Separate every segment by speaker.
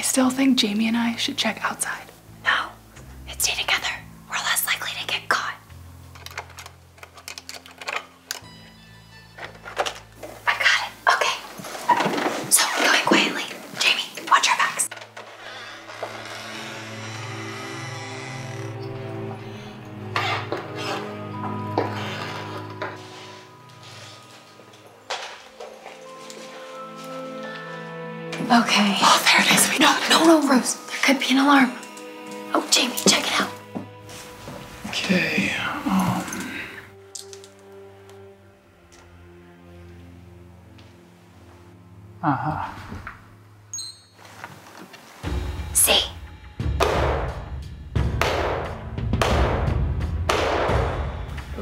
Speaker 1: still think Jamie and I should check outside.
Speaker 2: No, let's stay together. We're less likely to get caught. I got it. Okay. So, going quietly. Jamie, watch our backs. Okay.
Speaker 1: Oh, there it is.
Speaker 2: No, Rose. There could be an alarm. Oh, Jamie, check it out.
Speaker 1: Okay.
Speaker 2: See?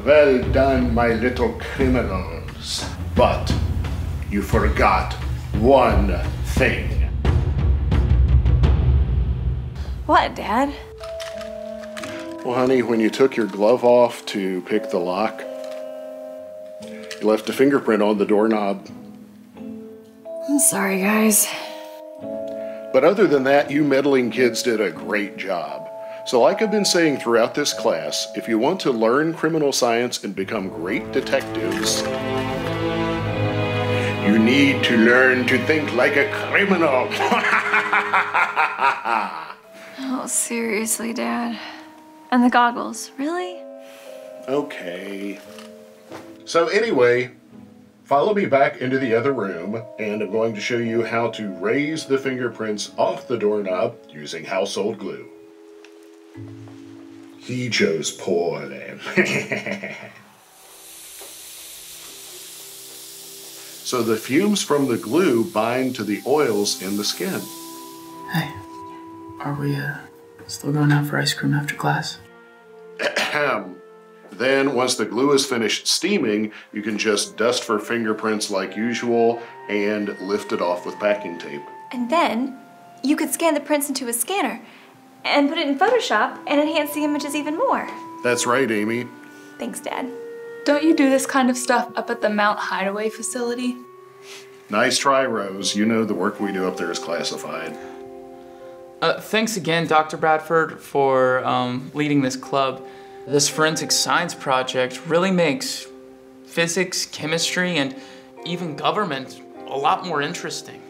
Speaker 3: Well done, my little criminals. But you forgot one thing.
Speaker 2: What, Dad?
Speaker 3: Well, honey, when you took your glove off to pick the lock, you left a fingerprint on the doorknob.
Speaker 2: I'm sorry, guys.
Speaker 3: But other than that, you meddling kids did a great job. So like I've been saying throughout this class, if you want to learn criminal science and become great detectives, you need to learn to think like a criminal.
Speaker 2: Oh, seriously, Dad? And the goggles, really?
Speaker 3: Okay. So anyway, follow me back into the other room, and I'm going to show you how to raise the fingerprints off the doorknob using household glue. He chose poorly. So the fumes from the glue bind to the oils in the skin.
Speaker 1: Hey, are we still going out for ice cream after class?
Speaker 3: Ahem. Then, once the glue is finished steaming, you can just dust for fingerprints like usual and lift it off with packing tape.
Speaker 2: And then you could scan the prints into a scanner and put it in Photoshop and enhance the images even more.
Speaker 3: That's right, Amy.
Speaker 2: Thanks, Dad.
Speaker 1: Don't you do this kind of stuff up at the Mount Hideaway facility?
Speaker 3: Nice try, Rose. You know the work we do up there is classified.
Speaker 4: Thanks again, Dr. Bradford, for leading this club. This forensic science project really makes physics, chemistry, and even government a lot more interesting.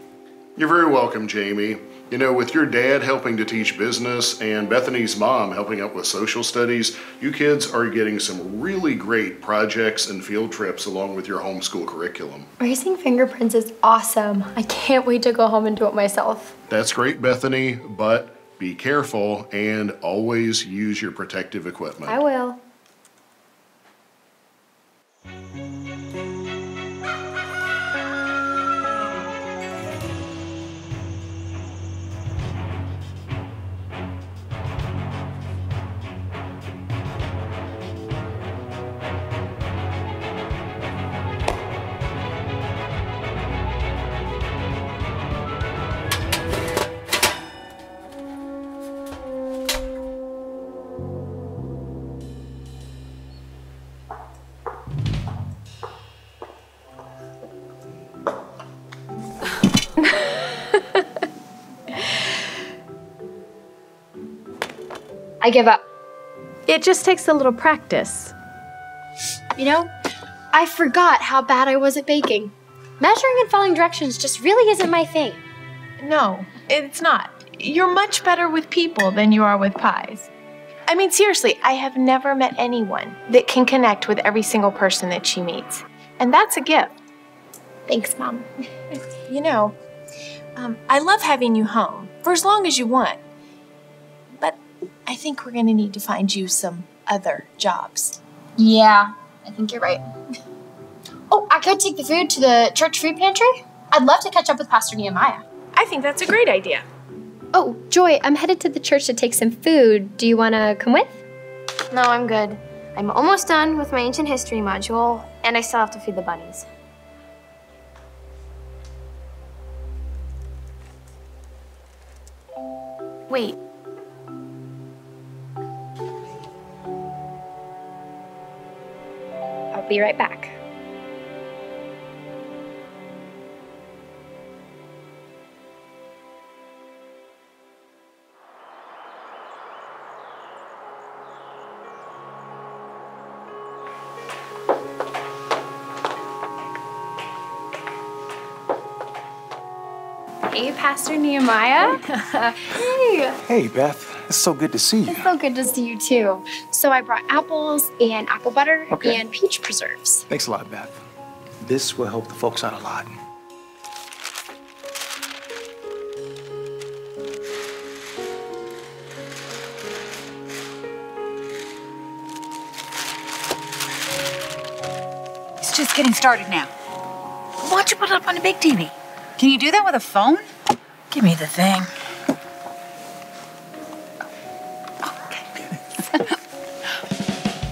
Speaker 3: You're very welcome, Jamie. You know, with your dad helping to teach business and Bethany's mom helping out with social studies, you kids are getting some really great projects and field trips along with your homeschool curriculum.
Speaker 5: Raising fingerprints is awesome. I can't wait to go home and do it myself.
Speaker 3: That's great, Bethany, but be careful and always use your protective equipment.
Speaker 5: I will. I give up.
Speaker 6: It just takes a little practice.
Speaker 5: You know, I forgot how bad I was at baking. Measuring and following directions just really isn't my thing.
Speaker 6: No, it's not. You're much better with people than you are with pies. I mean, seriously, I have never met anyone that can connect with every single person that she meets. And that's a gift.
Speaker 5: Thanks, Mom.
Speaker 6: You know, I love having you home for as long as you want. But I think we're going to need to find you some other jobs.
Speaker 5: Yeah, I think you're right. Oh, I could take the food to the church food pantry. I'd love to catch up with Pastor Nehemiah.
Speaker 6: I think that's a great idea.
Speaker 5: Oh, Joy, I'm headed to the church to take some food. Do you want to come with?
Speaker 7: No, I'm good. I'm almost done with my ancient history module, and I still have to feed the bunnies.
Speaker 6: Wait.
Speaker 5: I'll be right back. Hey, Pastor Nehemiah. Hey.
Speaker 8: Hey, Beth. It's so good to see you.
Speaker 5: It's so good to see you, too. So I brought apples and apple butter and peach preserves.
Speaker 8: Thanks a lot, Beth. This will help the folks out a lot.
Speaker 9: It's just getting started now. Why don't you put it up on the big TV? Can you do that with a phone? Give me the thing.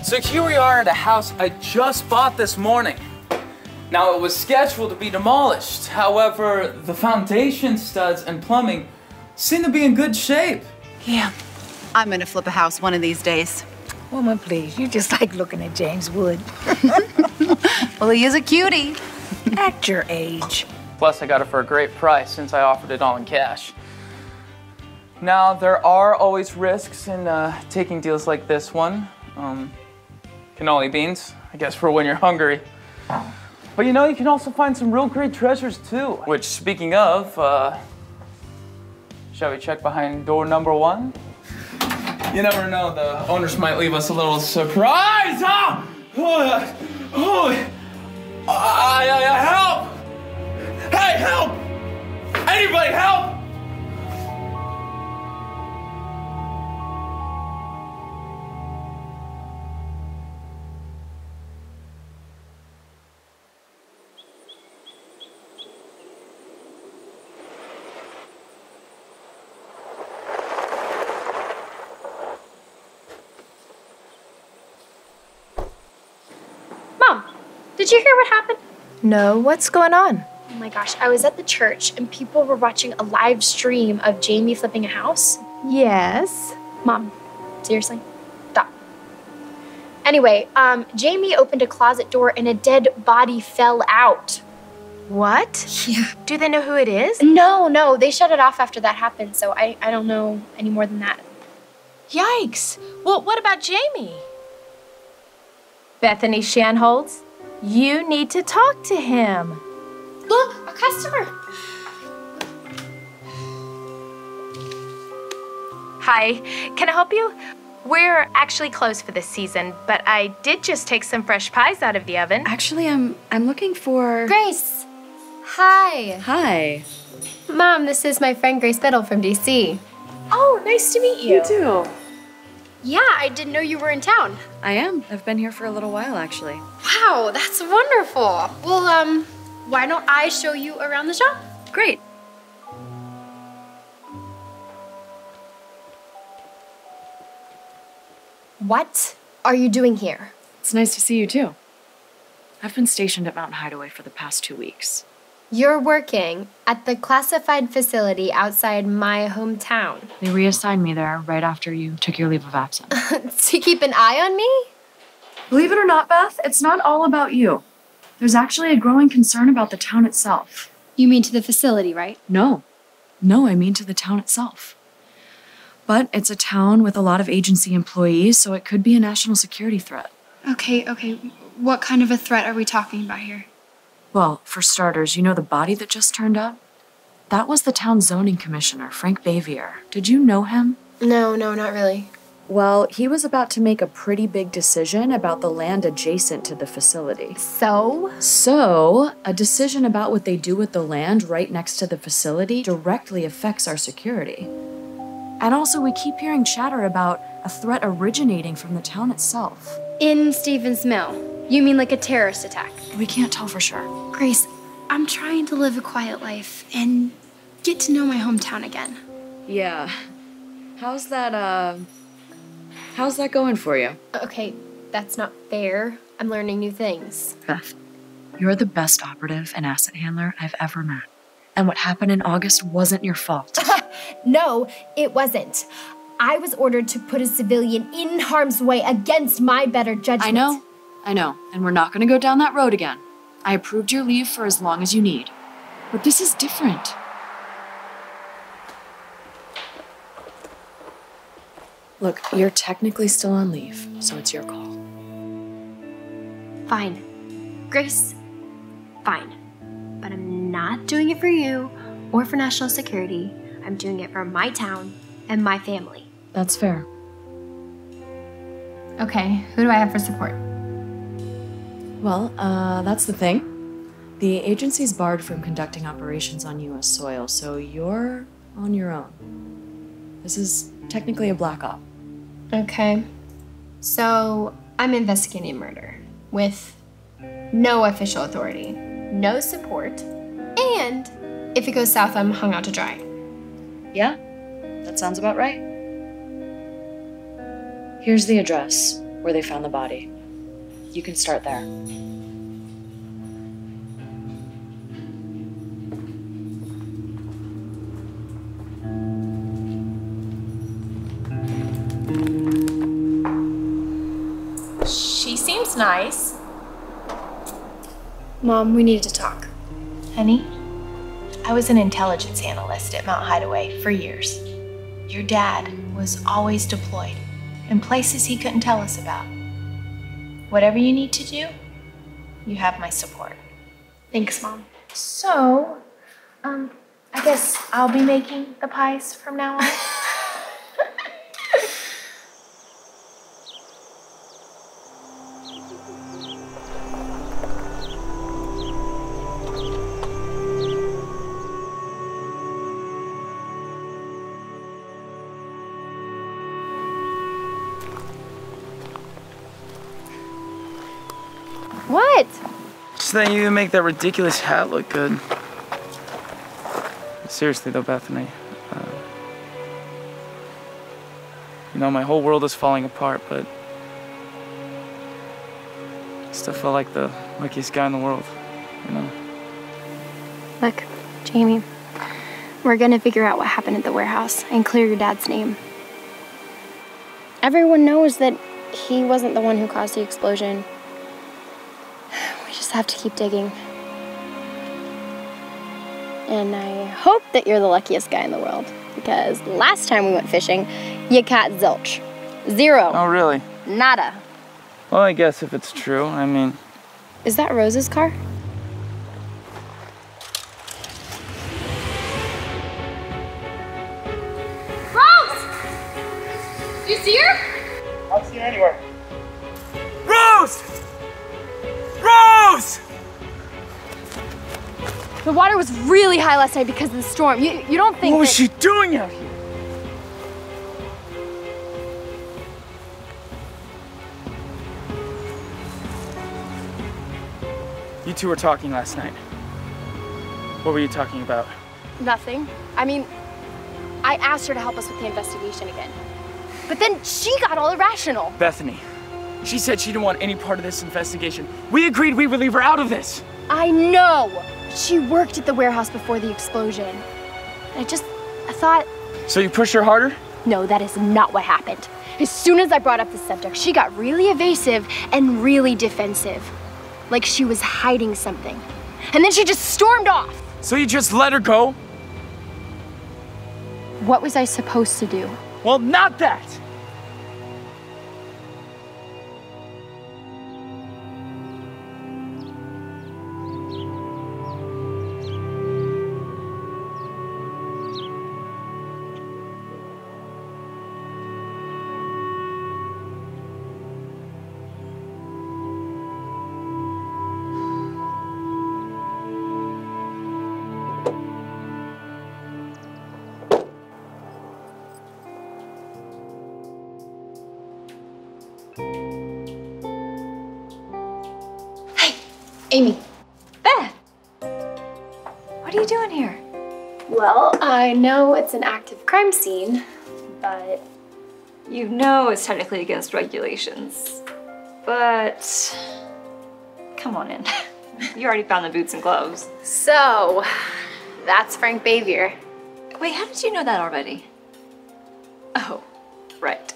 Speaker 4: So here we are at a house I just bought this morning. Now it was scheduled to be demolished. However, the foundation studs and plumbing seem to be in good shape.
Speaker 9: Yeah, I'm gonna flip a house one of these days. Woman, please, you just like looking at James Wood. Well, he is a cutie at your age.
Speaker 4: Plus I got it for a great price since I offered it all in cash. Now there are always risks in taking deals like this one. Cannoli beans, I guess, for when you're hungry. But you know, you can also find some real great treasures too. Which, speaking of, shall we check behind door number 1? You never know, the owners might leave us a little surprise! Ah! Help! Hey, help! Anybody help!
Speaker 5: Mom, did you hear what happened?
Speaker 6: No, what's going on?
Speaker 5: Oh my gosh, I was at the church and people were watching a live stream of Jamie flipping a house.
Speaker 6: Yes.
Speaker 5: Mom, seriously? Stop. Anyway, Jamie opened a closet door and a dead body fell out.
Speaker 6: What?
Speaker 5: Yeah.
Speaker 6: Do they know who it is?
Speaker 5: No, they shut it off after that happened, so I don't know any more than that.
Speaker 6: Yikes. Well, what about Jamie? Bethany Shanholz, you need to talk to him.
Speaker 5: Look, a customer.
Speaker 6: Hi, can I help you? We're actually closed for this season, but I did just take some fresh pies out of the oven.
Speaker 10: Actually, I'm looking for...
Speaker 5: Grace. Hi.
Speaker 10: Hi.
Speaker 5: Mom, this is my friend Grace Biddle from DC. Oh, nice to meet you.
Speaker 10: You too.
Speaker 5: Yeah, I didn't know you were in town.
Speaker 10: I am. I've been here for a little while, actually.
Speaker 5: Wow, that's wonderful. Well, why don't I show you around the shop?
Speaker 10: Great.
Speaker 5: What are you doing here?
Speaker 10: It's nice to see you too. I've been stationed at Mountain Hideaway for the past 2 weeks.
Speaker 5: You're working at the classified facility outside my hometown.
Speaker 10: They reassigned me there right after you took your leave of absence.
Speaker 5: To keep an eye on me?
Speaker 10: Believe it or not, Beth, it's not all about you. There's actually a growing concern about the town itself.
Speaker 5: You mean to the facility, right?
Speaker 10: No, I mean to the town itself. But it's a town with a lot of agency employees, so it could be a national security threat.
Speaker 5: Okay. What kind of a threat are we talking about here?
Speaker 10: Well, for starters, you know the body that just turned up? That was the town's zoning commissioner, Frank Bavier. Did you know him?
Speaker 5: No, not really.
Speaker 10: Well, he was about to make a pretty big decision about the land adjacent to the facility.
Speaker 5: So,
Speaker 10: a decision about what they do with the land right next to the facility directly affects our security. And also, we keep hearing chatter about a threat originating from the town itself.
Speaker 5: In Stevens Mill. You mean like a terrorist attack?
Speaker 10: We can't tell for sure.
Speaker 5: Grace, I'm trying to live a quiet life and get to know my hometown again.
Speaker 10: Yeah. How's that going for you?
Speaker 5: Okay, that's not fair. I'm learning new things.
Speaker 10: Beth, you're the best operative and asset handler I've ever met. And what happened in August wasn't your fault.
Speaker 5: No, it wasn't. I was ordered to put a civilian in harm's way against my better judgment.
Speaker 10: I know, and we're not gonna go down that road again. I approved your leave for as long as you need. But this is different. Look, you're technically still on leave, so it's your call.
Speaker 5: Fine. Grace, fine. But I'm not doing it for you
Speaker 7: or for national security. I'm doing it for my town and my family.
Speaker 10: That's fair.
Speaker 5: Okay, who do I have for support?
Speaker 10: Well, that's the thing. The agency's barred from conducting operations on U.S. soil, so you're on your own. This is technically a black op.
Speaker 7: Okay. So, I'm investigating murder with no official authority, no support, and if it goes south, I'm hung out to dry.
Speaker 10: Yeah, that sounds about right. Here's the address where they found the body. You can start there.
Speaker 6: She seems nice.
Speaker 7: Mom, we needed to talk.
Speaker 6: Honey, I was an intelligence analyst at Mount Hideaway for years. Your dad was always deployed in places he couldn't tell us about. Whatever you need to do, you have my support.
Speaker 7: Thanks, Mom.
Speaker 6: So, I guess I'll be making the pies from now on.
Speaker 7: What?
Speaker 4: Just that you make that ridiculous hat look good. Seriously though, Bethany. You know, my whole world is falling apart, but I still feel like the luckiest guy in the world, you know?
Speaker 7: Look, Jamie, we're gonna figure out what happened at the warehouse and clear your dad's name. Everyone knows that he wasn't the one who caused the explosion. We just have to keep digging. And I hope that you're the luckiest guy in the world, because last time we went fishing, you caught zilch. 0.
Speaker 4: Oh, really?
Speaker 7: Nada.
Speaker 4: Well, I guess if it's true, I mean...
Speaker 7: Is that Rose's car?
Speaker 5: Rose! Do you see her?
Speaker 8: I don't see her anywhere. Rose! Rose!
Speaker 7: The water was really high last night because of the storm. You don't think
Speaker 4: What was
Speaker 7: that...
Speaker 4: she doing out here? You two were talking last night. What were you talking about?
Speaker 7: Nothing. I mean, I asked her to help us with the investigation again. But then she got all irrational.
Speaker 4: Bethany. She said she didn't want any part of this investigation. We agreed we would leave her out of this.
Speaker 7: I know. She worked at the warehouse before the explosion. I thought...
Speaker 4: So you pushed her harder?
Speaker 7: No, that is not what happened. As soon as I brought up the subject, she got really evasive and really defensive. Like she was hiding something. And then she just stormed off.
Speaker 4: So you just let her go?
Speaker 7: What was I supposed to do?
Speaker 4: Well, not that!
Speaker 7: Amy.
Speaker 2: Beth! What are you doing here?
Speaker 7: Well, I know it's an active crime scene, but...
Speaker 2: You know it's technically against regulations, but come on in. You already found the boots and gloves.
Speaker 7: So, that's Frank Bavier.
Speaker 2: Wait, how did you know that already? Oh, right.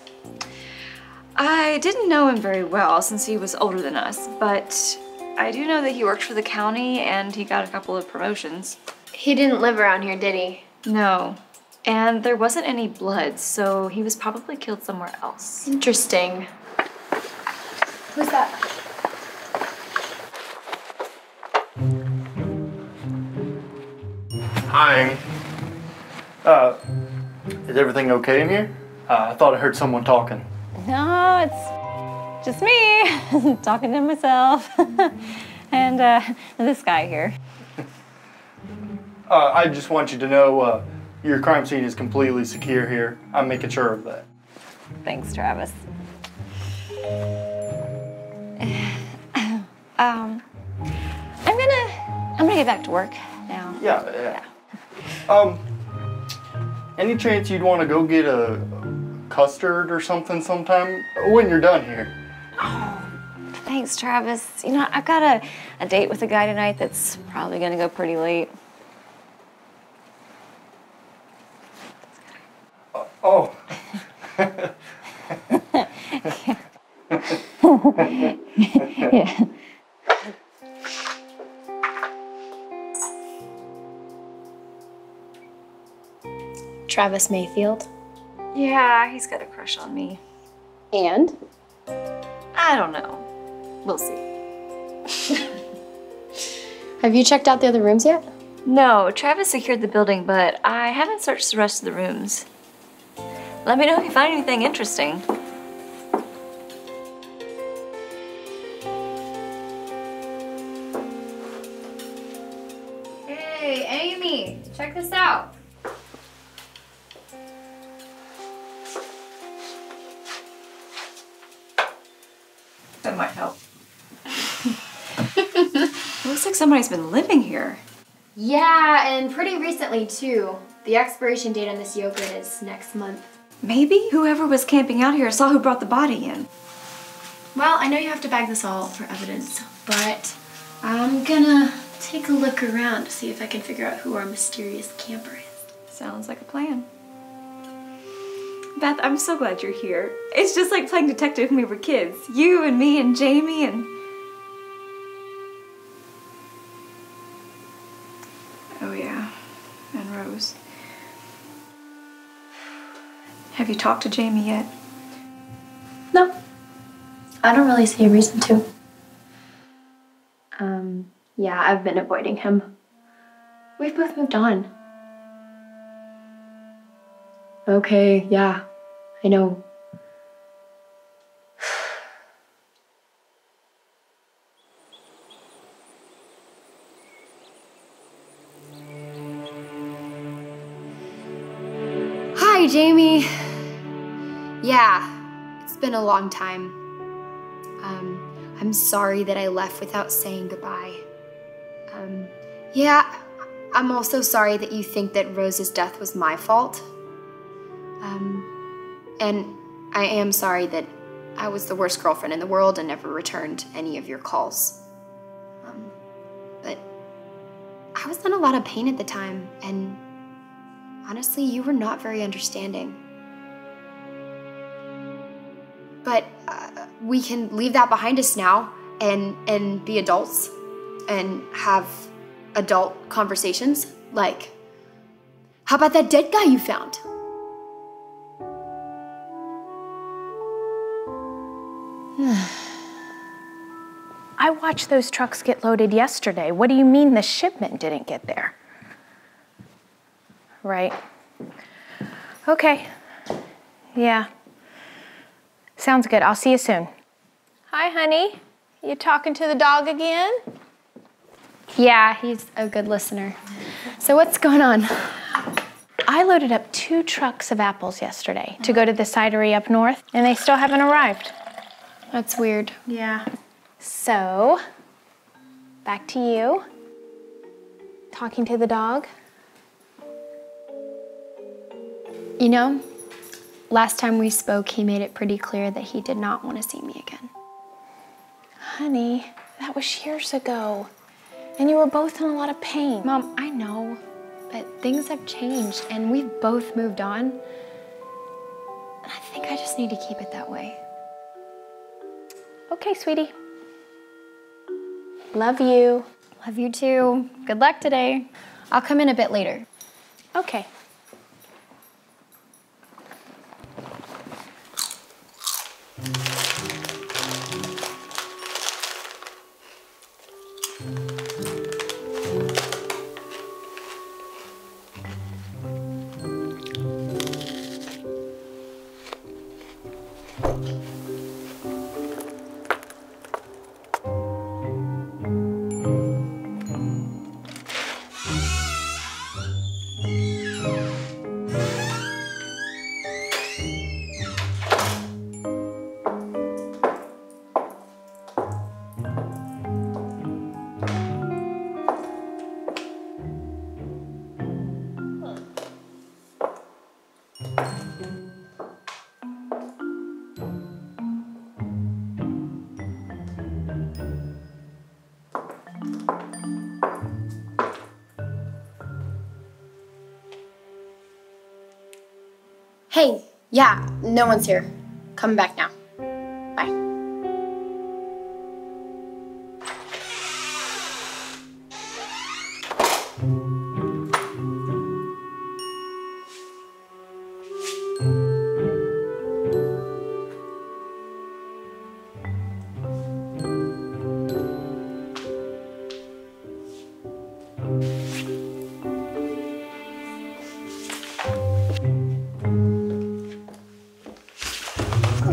Speaker 2: I didn't know him very well since he was older than us, but I do know that he worked for the county and he got a couple of promotions.
Speaker 7: He didn't live around here, did he?
Speaker 2: No. And there wasn't any blood, so he was probably killed somewhere else.
Speaker 7: Interesting. Who's that?
Speaker 11: Hi. Is everything okay in here? I thought I heard someone talking.
Speaker 12: No, it's just me talking to myself. And this guy here.
Speaker 11: I just want you to know your crime scene is completely secure here. I'm making sure of that.
Speaker 12: Thanks, Travis. I'm gonna get back to work now.
Speaker 11: Yeah. Any chance you'd want to go get a custard or something sometime when you're done here?
Speaker 12: Oh, thanks, Travis. You know, I've got a date with a guy tonight that's probably gonna go pretty late.
Speaker 11: Oh.
Speaker 12: Yeah.
Speaker 7: Travis Mayfield.
Speaker 2: Yeah, he's got a crush on me.
Speaker 7: And?
Speaker 2: I don't know. We'll see.
Speaker 7: Have you checked out the other rooms yet?
Speaker 2: No, Travis secured the building, but I haven't searched the rest of the rooms. Let me know if you find anything interesting.
Speaker 7: Hey, Amy, check this out.
Speaker 2: That might help. It looks like somebody's been living here.
Speaker 7: Yeah, and pretty recently too. The expiration date on this yogurt is next month.
Speaker 2: Maybe whoever was camping out here saw who brought the body in.
Speaker 7: Well, I know you have to bag this all for evidence, but I'm gonna take a look around to see if I can figure out who our mysterious camper is.
Speaker 2: Sounds like a plan. Beth, I'm so glad you're here. It's just like playing detective when we were kids. You and me and Jamie and... Oh yeah, and Rose. Have you talked to Jamie yet?
Speaker 7: No, I don't really see a reason to. Yeah, I've been avoiding him. We've both moved on. Okay, yeah, I know. Hi, Jamie. Yeah, it's been a long time. I'm sorry that I left without saying goodbye. Yeah, I'm also sorry that you think that Rose's death was my fault. And I am sorry that I was the worst girlfriend in the world and never returned any of your calls. But I was in a lot of pain at the time, and honestly, you were not very understanding. But we can leave that behind us now and be adults and have adult conversations. Like, how about that dead guy you found?
Speaker 6: I watched those trucks get loaded yesterday. What do you mean the shipment didn't get there? Right. Okay. Yeah. Sounds good. I'll see you soon. Hi, honey. You talking to the dog again?
Speaker 7: Yeah, he's a good listener. So what's going on?
Speaker 6: I loaded up 2 trucks of apples yesterday to go to the cidery up north, and they still haven't arrived.
Speaker 7: That's weird.
Speaker 6: Yeah. So, back to you. Talking to the dog.
Speaker 7: You know, last time we spoke, he made it pretty clear that he did not want to see me again.
Speaker 6: Honey, that was years ago. And you were both in a lot of pain.
Speaker 7: Mom, I know, but things have changed and we've both moved on. And I think I just need to keep it that way.
Speaker 6: Okay, sweetie. Love you.
Speaker 7: Love you too. Good luck today. I'll come in a bit later.
Speaker 6: Okay.
Speaker 7: Hey, yeah, no one's here. Coming back now. Bye.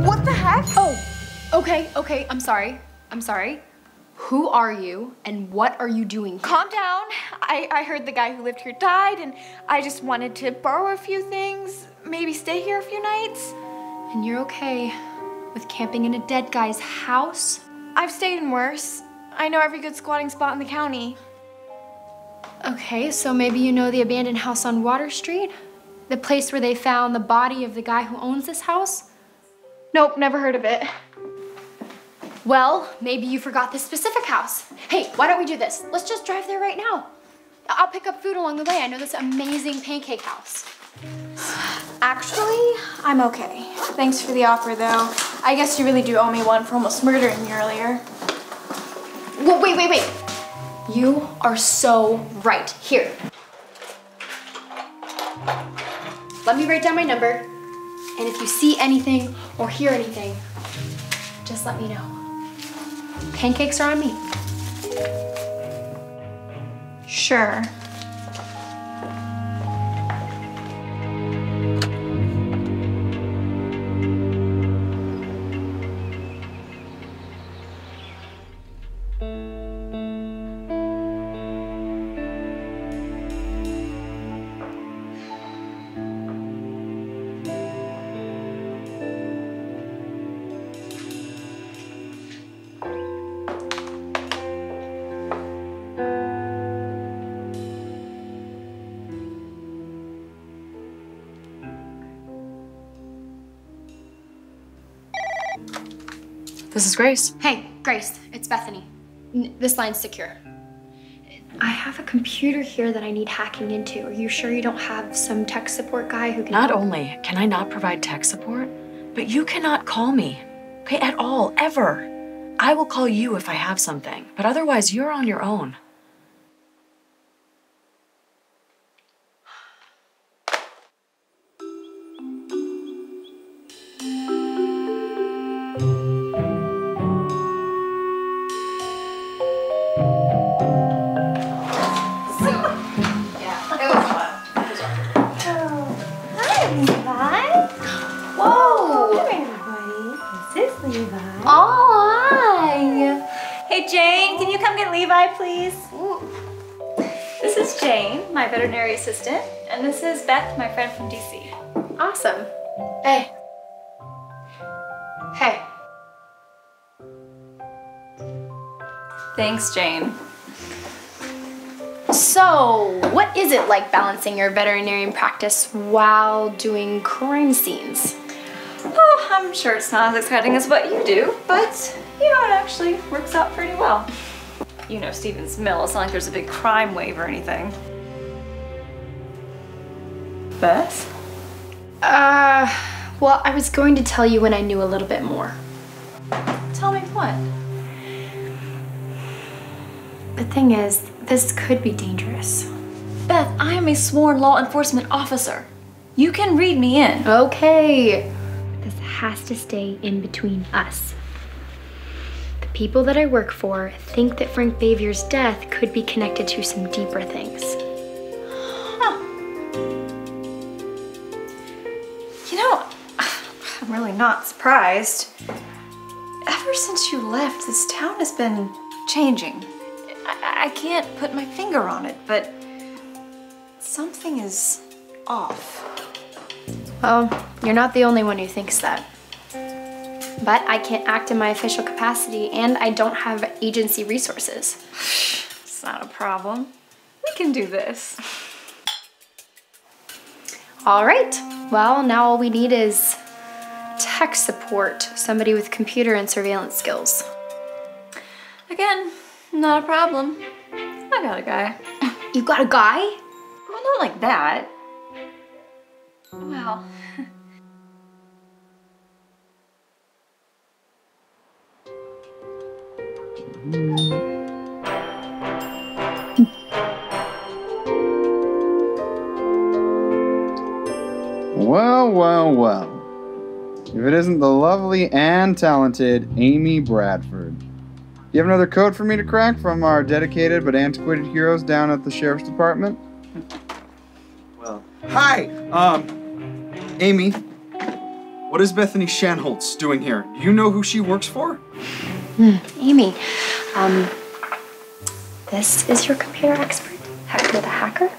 Speaker 5: What the heck?
Speaker 7: Oh, okay, I'm sorry. Who are you and what are you doing here?
Speaker 6: Calm down. I heard the guy who lived here died, and I just wanted to borrow a few things, maybe stay here a few nights.
Speaker 7: And you're okay with camping in a dead guy's house?
Speaker 6: I've stayed in worse. I know every good squatting spot in the county.
Speaker 7: Okay, so maybe you know the abandoned house on Water Street? The place where they found the body of the guy who owns this house?
Speaker 6: Nope, never heard of it.
Speaker 7: Well, maybe you forgot this specific house. Hey, why don't we do this? Let's just drive there right now. I'll pick up food along the way. I know this amazing pancake house.
Speaker 6: Actually, I'm okay. Thanks for the offer, though. I guess you really do owe me one for almost murdering me earlier.
Speaker 7: Whoa, wait. You are so right. Here. Let me write down my number. And if you see anything or hear anything, just let me know. Pancakes are on me.
Speaker 6: Sure.
Speaker 10: This is Grace.
Speaker 7: Hey, Grace, it's Bethany. This line's secure. I have a computer here that I need hacking into. Are you sure you don't have some tech support guy who can
Speaker 10: Not
Speaker 7: help?
Speaker 10: only can I not provide tech support, but you cannot call me, okay, at all, ever. I will call you if I have something, but otherwise you're on your own.
Speaker 2: Hey Jane, can you come get Levi, please? This is Jane, my veterinary assistant, and this is Beth, my friend from DC.
Speaker 7: Awesome. Hey. Hey.
Speaker 2: Thanks, Jane.
Speaker 7: So, what is it like balancing your veterinarian practice while doing crime scenes?
Speaker 2: Oh, I'm sure it's not as exciting as what you do, but you know, it actually works out pretty well. You know Stevens Mill, it's not like there's a big crime wave or anything. Beth?
Speaker 7: Well, I was going to tell you when I knew a little bit more.
Speaker 2: Tell me what?
Speaker 7: The thing is, this could be dangerous.
Speaker 2: Beth, I am a sworn law enforcement officer. You can read me in.
Speaker 7: Okay. This has to stay in between us. The people that I work for think that Frank Xavier's death could be connected to some deeper things.
Speaker 2: Huh. You know, I'm really not surprised. Ever since you left, this town has been changing. I can't put my finger on it, but something is off.
Speaker 7: Well, you're not the only one who thinks that. But I can't act in my official capacity, and I don't have agency resources.
Speaker 2: It's not a problem. We can do this.
Speaker 7: All right. Well, now all we need is tech support. Somebody with computer and surveillance skills.
Speaker 2: Again, not a problem. I got a guy.
Speaker 7: You got a guy?
Speaker 2: Well, not like that. Well...
Speaker 13: Well, well, well. If it isn't the lovely and talented Amy Bradford. You have another code for me to crack from our dedicated but antiquated heroes down at the Sheriff's Department?
Speaker 14: Well, hi! Amy, what is Bethany Shanholtz doing here? Do you know who she works for?
Speaker 7: Amy, this is your computer expert, Hector the Hacker?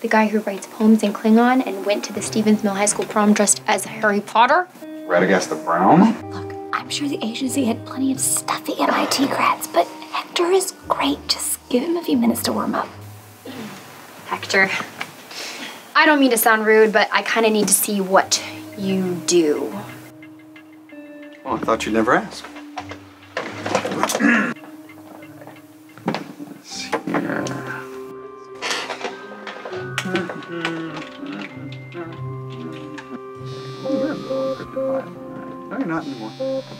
Speaker 7: The guy who writes poems in Klingon and went to the Stevens Mill High School prom dressed as Harry Potter?
Speaker 13: Radagast Brown?
Speaker 15: I'm sure the agency had plenty of stuffy MIT grads, but Hector is great. Just give him a few minutes to warm up.
Speaker 7: Hector, I don't mean to sound rude, but I kind of need to see what you do.
Speaker 14: Well, I thought you'd never ask. Let's see here. No, you're not anymore.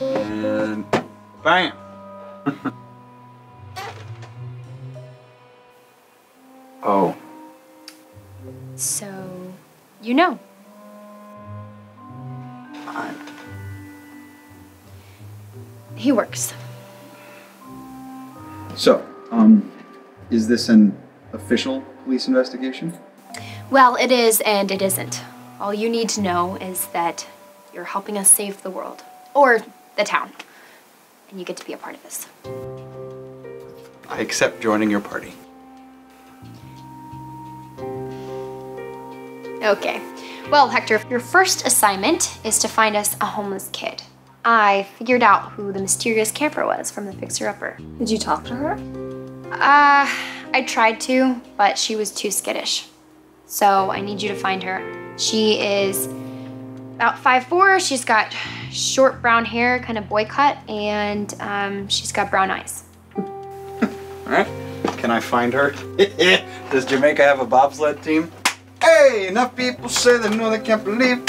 Speaker 14: And bam!
Speaker 13: Oh.
Speaker 7: So, you know. He works.
Speaker 13: So, is this an official police investigation?
Speaker 7: Well, it is and it isn't. All you need to know is that you're helping us save the world. Or the town. And you get to be a part of this.
Speaker 14: I accept joining your party.
Speaker 7: Okay. Well, Hector, your first assignment is to find us a homeless kid. I figured out who the mysterious camper was from the Fixer Upper.
Speaker 2: Did you talk to her?
Speaker 7: I tried to, but she was too skittish. So I need you to find her. She is about 5'4". She's got short brown hair, kind of boy cut, and she's got brown eyes.
Speaker 14: All right. Can I find her? Does Jamaica have a bobsled team? Hey, enough people say they know they can't believe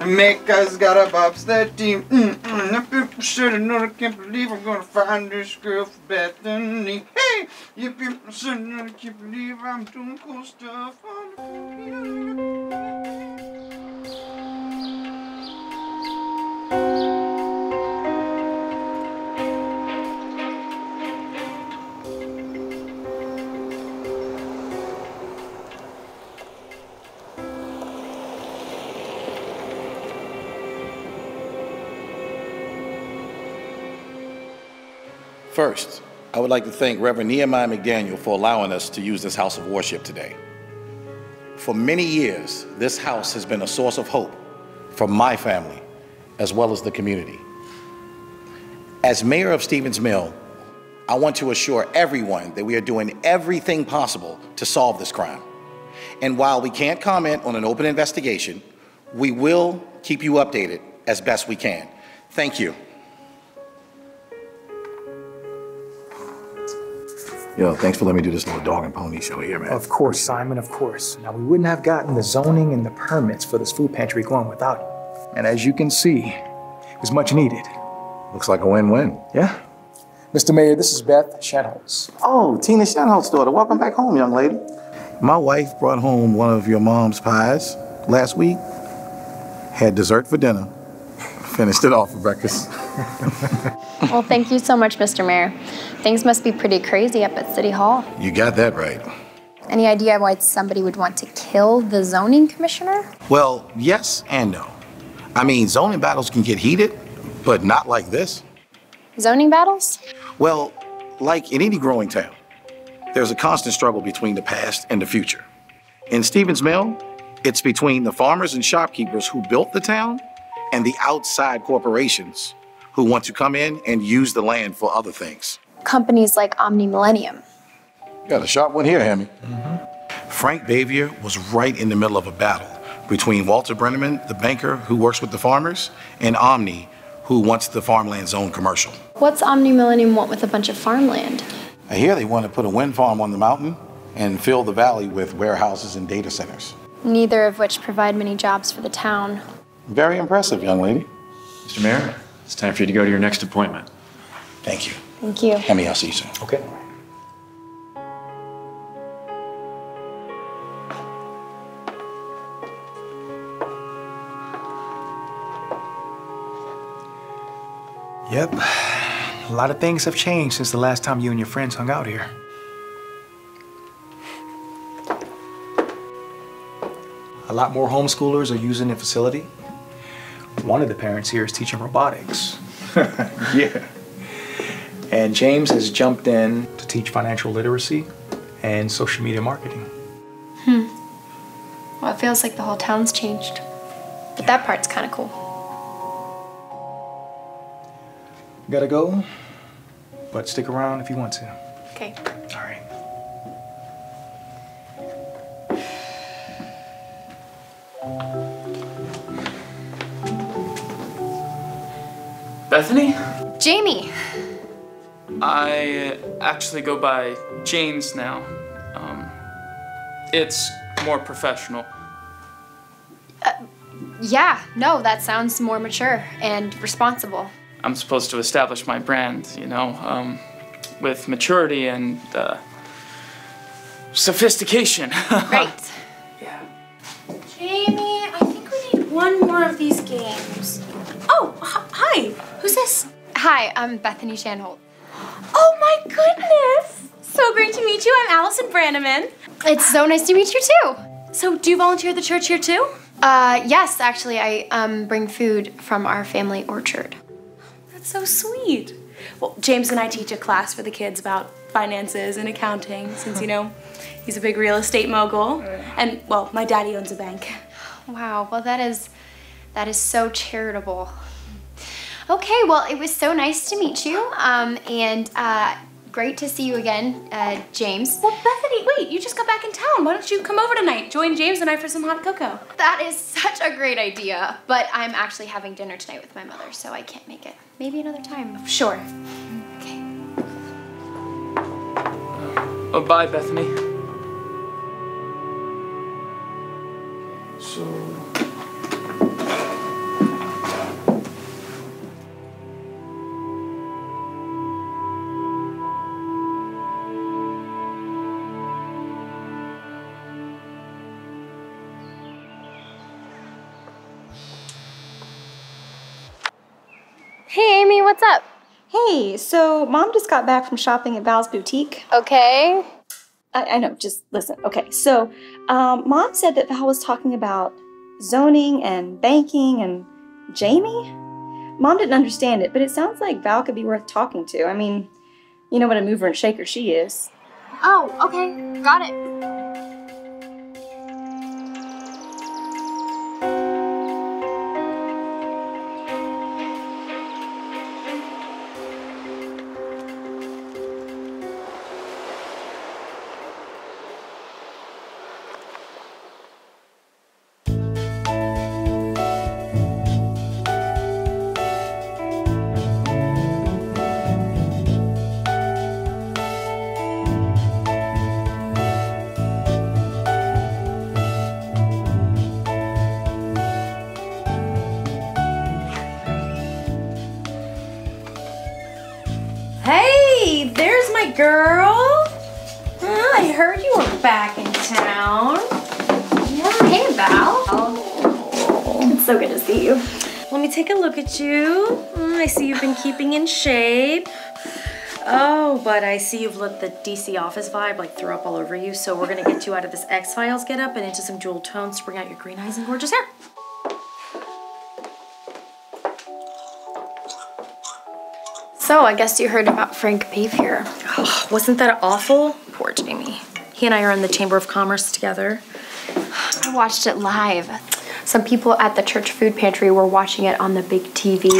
Speaker 14: Jamaica's got a bobsled team. Enough people say they know they can't believe I'm gonna find this girl for Bethany. Hey, you people say they know they can't believe I'm doing cool stuff on the
Speaker 16: First, I would like to thank Reverend Nehemiah McDaniel for allowing us to use this house of worship today. For many years, this house has been a source of hope for my family, as well as the community. As mayor of Stevens Mill, I want to assure everyone that we are doing everything possible to solve this crime. And while we can't comment on an open investigation, we will keep you updated as best we can. Thank you. Yo, thanks for letting me do this little dog and pony show here, man.
Speaker 17: Of course, Simon, of course. Now, we wouldn't have gotten the zoning and the permits for this food pantry going without you. And as you can see, it was much needed.
Speaker 16: Looks like a win-win.
Speaker 17: Yeah. Mr. Mayor, this is Beth Shanholtz.
Speaker 16: Oh, Tina Shanholtz's daughter. Welcome back home, young lady. My wife brought home one of your mom's pies last week. Had dessert for dinner. Finished it off for breakfast.
Speaker 7: Well, thank you so much, Mr. Mayor. Things must be pretty crazy up at City Hall.
Speaker 16: You got that right.
Speaker 7: Any idea why somebody would want to kill the zoning commissioner?
Speaker 16: Well, yes and no. I mean, zoning battles can get heated, but not like this.
Speaker 7: Zoning battles?
Speaker 16: Well, like in any growing town, there's a constant struggle between the past and the future. In Stevens Mill, it's between the farmers and shopkeepers who built the town and the outside corporations who want to come in and use the land for other things.
Speaker 7: Companies like Omni Millennium.
Speaker 16: Got a sharp one here, Hammy. Frank Bavier was right in the middle of a battle, between Walter Brenneman, the banker who works with the farmers, and Omni, who wants the farmland zone commercial.
Speaker 7: What's Omni Millennium want with a bunch of farmland?
Speaker 16: I hear they want to put a wind farm on the mountain and fill the valley with warehouses and data centers.
Speaker 7: Neither of which provide many jobs for the town.
Speaker 16: Very impressive, young lady.
Speaker 18: Mr. Mayor, it's time for you to go to your next appointment.
Speaker 16: Thank you.
Speaker 7: Thank you.
Speaker 16: Hemi, I'll see you soon.
Speaker 17: Okay. Yep. A lot of things have changed since the last time you and your friends hung out here. A lot more homeschoolers are using the facility. One of the parents here is teaching robotics. Yeah. And James has jumped in to teach financial literacy and social media marketing.
Speaker 7: Well, it feels like the whole town's changed. But that part's kind of cool.
Speaker 17: Gotta go, but stick around if you want to.
Speaker 7: Okay.
Speaker 17: All right.
Speaker 4: Bethany?
Speaker 7: Jamie!
Speaker 4: I actually go by James now. It's more professional.
Speaker 7: Yeah, no, that sounds more mature and responsible.
Speaker 4: I'm supposed to establish my brand, you know, with maturity and sophistication.
Speaker 7: Right.
Speaker 19: Jamie, I think we need one more of these games. Oh, hi. Who's this?
Speaker 7: Hi, I'm Bethany Shanholt.
Speaker 19: Oh my goodness. So great to meet you. I'm Allison Branneman.
Speaker 7: It's so nice to meet you too.
Speaker 19: So do you volunteer at the church here too?
Speaker 7: Yes, actually, I bring food from our family orchard.
Speaker 19: That's so sweet. Well, James and I teach a class for the kids about finances and accounting since, you know, he's a big real estate mogul. And, well, my daddy owns a bank.
Speaker 7: Wow, well, that is so charitable. Okay, well, it was so nice to meet you, and great to see you again, James.
Speaker 19: Well, Bethany, wait, you just got back in town. Why don't you come over tonight? Join James and I for some hot cocoa.
Speaker 7: That is such a great idea, but I'm actually having dinner tonight with my mother, so I can't make it. Maybe another time.
Speaker 19: Sure.
Speaker 7: Okay.
Speaker 4: Oh, bye, Bethany.
Speaker 7: Hey, Amy, what's up?
Speaker 2: Hey, so Mom just got back from shopping at Val's Boutique.
Speaker 7: Okay.
Speaker 2: I know, just listen. Okay, so Mom said that Val was talking about zoning and banking and Jamie. Mom didn't understand it, but it sounds like Val could be worth talking to. I mean, you know what a mover and shaker she is.
Speaker 7: Oh, okay. Got it.
Speaker 19: Hey, there's my girl. I heard you were back in town.
Speaker 7: Yeah, hey, Val.
Speaker 19: It's so good to see you. Let me take a look at you. I see you've been keeping in shape. Oh, but I see you've let the DC office vibe like throw up all over you, so we're gonna get you out of this X-Files getup and into some jewel tones to bring out your green eyes and gorgeous hair.
Speaker 7: So, I guess you heard about Frank Bayfier.
Speaker 19: Oh, wasn't that awful? Poor Jamie. He and I are in the Chamber of Commerce together.
Speaker 7: I watched it live. Some people at the church food pantry were watching it on the big TV.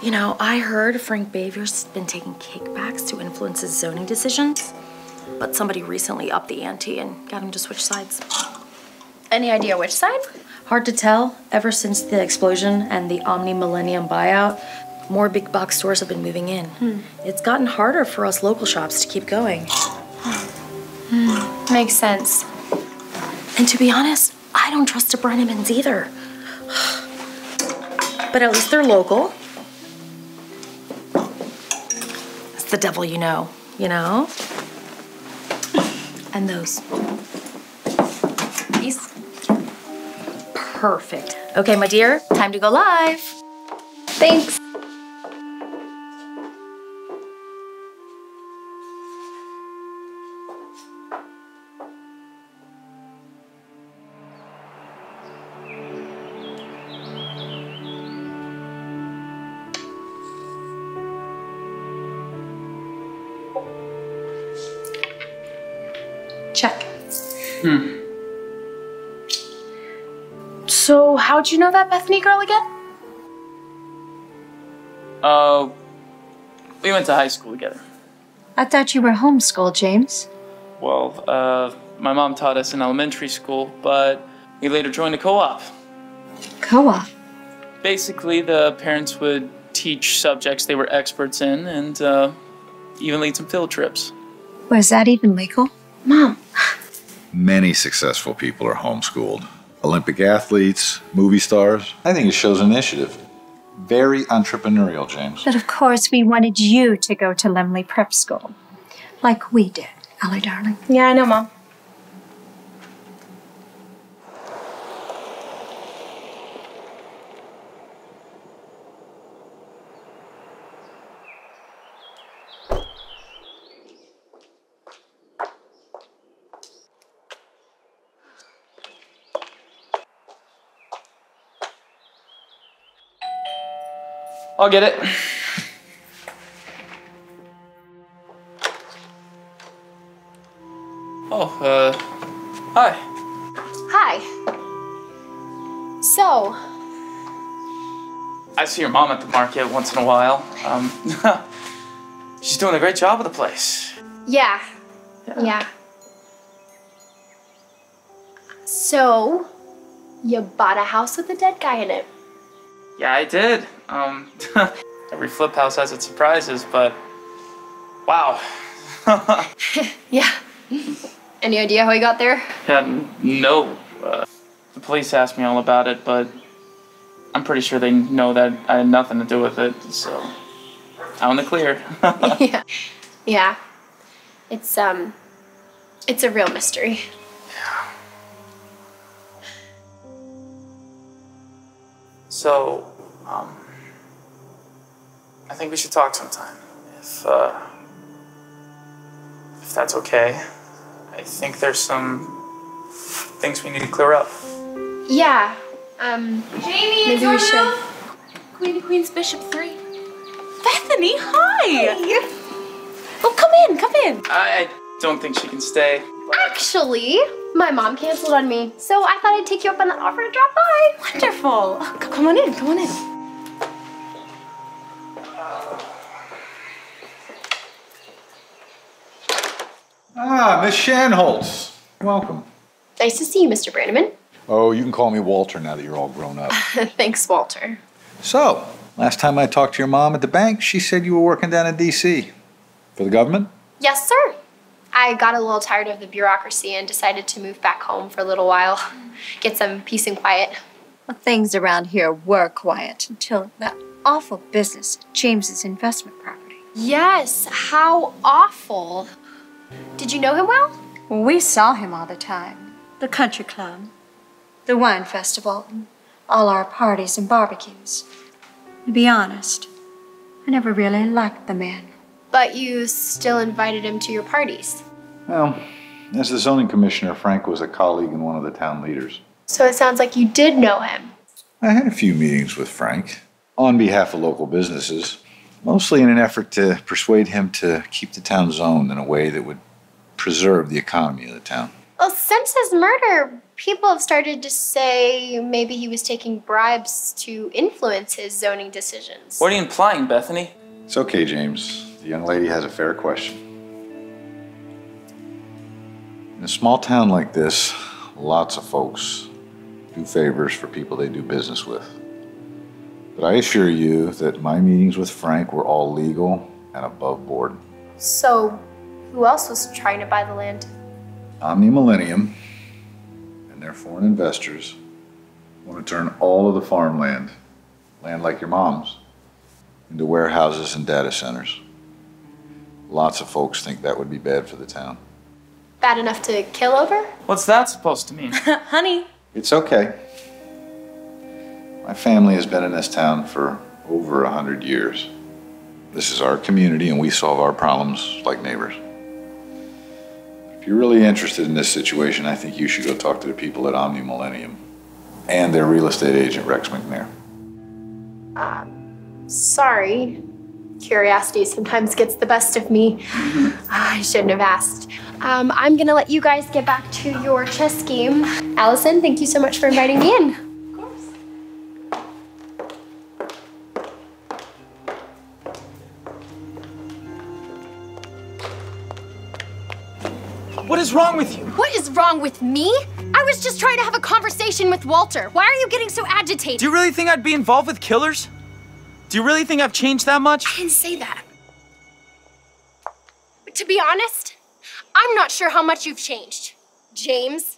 Speaker 19: You know, I heard Frank Bayfier's been taking kickbacks to influence his zoning decisions, but somebody recently upped the ante and got him to switch sides. Any idea which side? Hard to tell. Ever since the explosion and the Omni Millennium buyout, more big box stores have been moving in. It's gotten harder for us local shops to keep going.
Speaker 5: Makes sense.
Speaker 19: And to be honest, I don't trust the Brennemans either. But at least they're local. It's the devil you know? And those. These. Perfect. Okay, my dear, time to go live.
Speaker 5: Thanks.
Speaker 6: Check. So, how'd you know that Bethany girl again?
Speaker 4: We went to high school together.
Speaker 15: I thought you were homeschooled, James.
Speaker 4: Well, my mom taught us in elementary school, but we later joined a co-op.
Speaker 15: Co-op?
Speaker 4: Basically, the parents would teach subjects they were experts in and even lead some field trips.
Speaker 15: Was that even legal?
Speaker 6: Mom.
Speaker 20: Many successful people are homeschooled. Olympic athletes, movie stars. I think it shows initiative. Very entrepreneurial, James.
Speaker 15: But of course, we wanted you to go to Lemley Prep School. Like we did, Ellie, darling.
Speaker 6: Yeah, I know, Mom.
Speaker 4: I'll get it. Oh, hi.
Speaker 5: Hi. So,
Speaker 4: I see your mom at the market once in a while. She's doing a great job of the place.
Speaker 5: yeah. So, you bought a house with a dead guy in it.
Speaker 4: Yeah, I did. Every flip house has its surprises, but wow.
Speaker 5: Yeah. Any idea how he got there?
Speaker 4: Yeah, no. The police asked me all about it, but I'm pretty sure they know that I had nothing to do with it, so out in the clear.
Speaker 5: Yeah. It's a real mystery.
Speaker 4: So, I think we should talk sometime, if that's okay. I think there's some things we need to clear up.
Speaker 5: Yeah.
Speaker 6: Jamie,
Speaker 5: maybe we should.
Speaker 6: Queen to Queen's Bishop 3. Bethany, hi! Oh, come in.
Speaker 4: I don't think she can stay.
Speaker 5: Actually, my mom canceled on me, so I thought I'd take you up on that offer to drop by.
Speaker 6: Wonderful. Oh, come on in,
Speaker 20: Ah, Miss Shanholtz. Welcome.
Speaker 5: Nice to see you, Mr. Branneman.
Speaker 20: Oh, you can call me Walter now that you're all grown up.
Speaker 5: Thanks, Walter.
Speaker 20: So, last time I talked to your mom at the bank, she said you were working down in D.C. For the government?
Speaker 5: Yes, sir. I got a little tired of the bureaucracy and decided to move back home for a little while, get some peace and quiet.
Speaker 15: Well, things around here were quiet until that awful business at James's investment property.
Speaker 5: Yes, how awful. Did you know him well?
Speaker 15: Well, we saw him all the time. The country club, the wine festival, and all our parties and barbecues. To be honest, I never really liked the man.
Speaker 5: But you still invited him to your parties.
Speaker 20: Well, as the zoning commissioner, Frank was a colleague and one of the town leaders.
Speaker 5: So it sounds like you did know him.
Speaker 20: I had a few meetings with Frank on behalf of local businesses, mostly in an effort to persuade him to keep the town zoned in a way that would preserve the economy of the town.
Speaker 5: Well, since his murder, people have started to say maybe he was taking bribes to influence his zoning decisions.
Speaker 4: What are you implying, Bethany?
Speaker 20: It's okay, James. The young lady has a fair question. In a small town like this, Lots of folks do favors for people they do business with. But I assure you that my meetings with Frank were all legal and above board.
Speaker 7: So, who else was trying to buy the land?
Speaker 20: Omni Millennium and their foreign investors want to turn all of the farmland, land like your mom's, into warehouses and data centers. Lots of folks think that would be bad for the town.
Speaker 7: Bad enough to kill over?
Speaker 4: What's that supposed to mean?
Speaker 19: Honey.
Speaker 20: It's okay. My family has been in this town for over 100 years. This is our community and we solve our problems like neighbors. If you're really interested in this situation, I think you should go talk to the people at Omni Millennium and their real estate agent, Rex McNair.
Speaker 7: Sorry. Curiosity sometimes gets the best of me. I shouldn't have asked. I'm gonna let you guys get back to your chess game. Allison, thank you so much for inviting me in.
Speaker 4: What is wrong with you?
Speaker 7: What is wrong with me? I was just trying to have a conversation with Walter. Why are you getting so agitated?
Speaker 4: Do you really think I'd be involved with killers? Do you really think I've changed that much?
Speaker 7: I didn't say that. But to be honest, I'm not sure how much you've changed, James.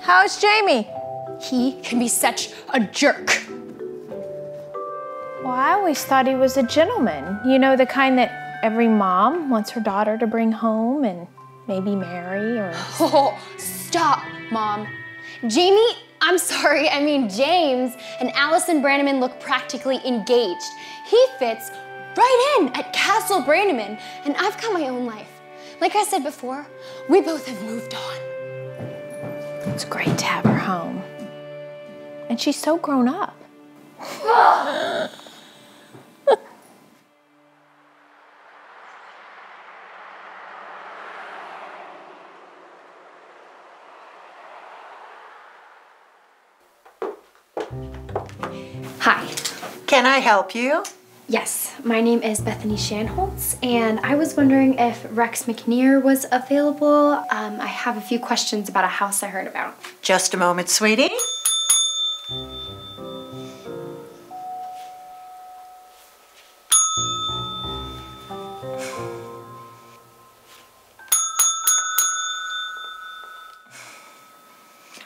Speaker 6: How's Jamie?
Speaker 7: He can be such a jerk.
Speaker 6: Well, I always thought he was a gentleman. You know, the kind that every mom wants her daughter to bring home and maybe marry or...
Speaker 7: Oh, stop, Mom. Jamie, I'm sorry, I mean James and Allison Brannaman look practically engaged. He fits right in at Castle Brannaman, and I've got my own life. Like I said before, we both have moved on.
Speaker 6: It's great to have her home. And she's so grown up.
Speaker 7: Hi.
Speaker 15: Can I help you?
Speaker 7: Yes, my name is Bethany Shanholtz, and I was wondering if Rex McNair was available. I have a few questions about a house I heard about.
Speaker 15: Just a moment, sweetie.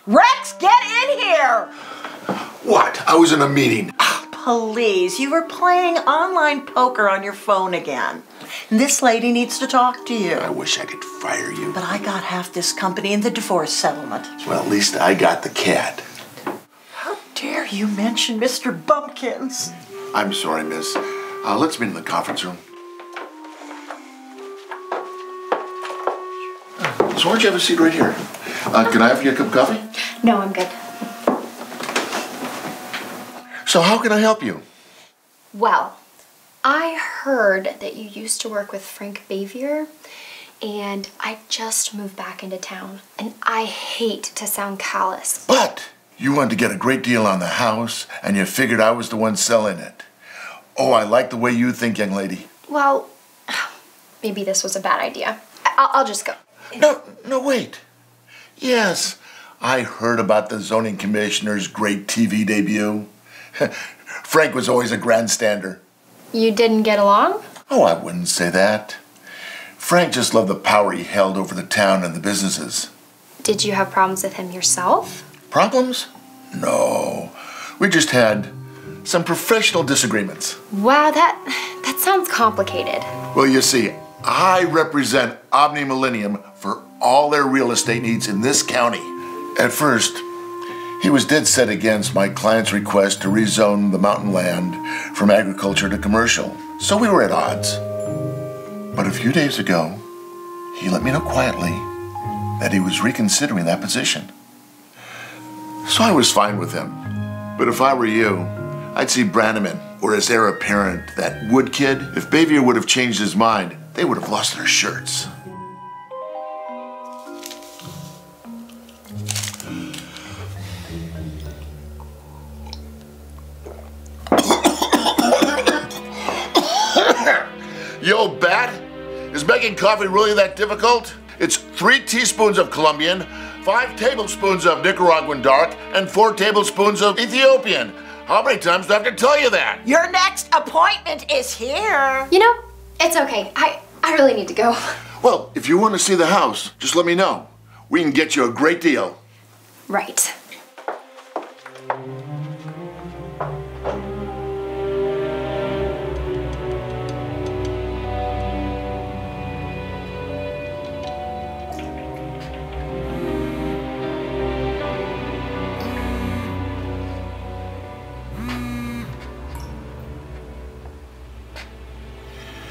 Speaker 15: Rex, get in here!
Speaker 21: What? I was in a meeting.
Speaker 15: Please, you were playing online poker on your phone again. This lady needs to talk to you.
Speaker 21: I wish I could fire you.
Speaker 15: But I got half this company in the divorce settlement.
Speaker 21: Well, at least I got the cat.
Speaker 15: How dare you mention Mr. Bumpkins?
Speaker 21: I'm sorry, miss. Let's meet in the conference room. So why don't you have a seat right here? Can I have you a cup of coffee?
Speaker 7: No, I'm good.
Speaker 21: So how can I help you?
Speaker 7: Well, I heard that you used to work with Frank Bavier, and I just moved back into town, and I hate to sound callous.
Speaker 21: But you wanted to get a great deal on the house, and you figured I was the one selling it. Oh, I like the way you think, young lady.
Speaker 7: Well, maybe this was a bad idea. I'll just go.
Speaker 21: No, wait. Yes, I heard about the zoning commissioner's great TV debut. Frank was always a grandstander.
Speaker 7: You didn't get along?
Speaker 21: Oh, I wouldn't say that. Frank just loved the power he held over the town and the businesses.
Speaker 7: Did you have problems with him yourself?
Speaker 21: Problems? No. We just had some professional disagreements.
Speaker 7: Wow, that sounds complicated.
Speaker 21: Well, you see, I represent Omni Millennium for all their real estate needs in this county. At first, He was dead set against my client's request to rezone the mountain land from agriculture to commercial, so we were at odds. But a few days ago, he let me know quietly that he was reconsidering that position. So I was fine with him. But if I were you, I'd see Brannaman or his heir apparent, that Wood kid. If Bavier would have changed his mind, they would have lost their shirts. You old bat! Is making coffee really that difficult? It's 3 teaspoons of Colombian, 5 tablespoons of Nicaraguan dark, and 4 tablespoons of Ethiopian. How many times do I have to tell you that?
Speaker 1: Your next appointment is here.
Speaker 7: You know, it's okay. I really need to go.
Speaker 21: Well, if you want to see the house, just let me know. We can get you a great deal.
Speaker 7: Right.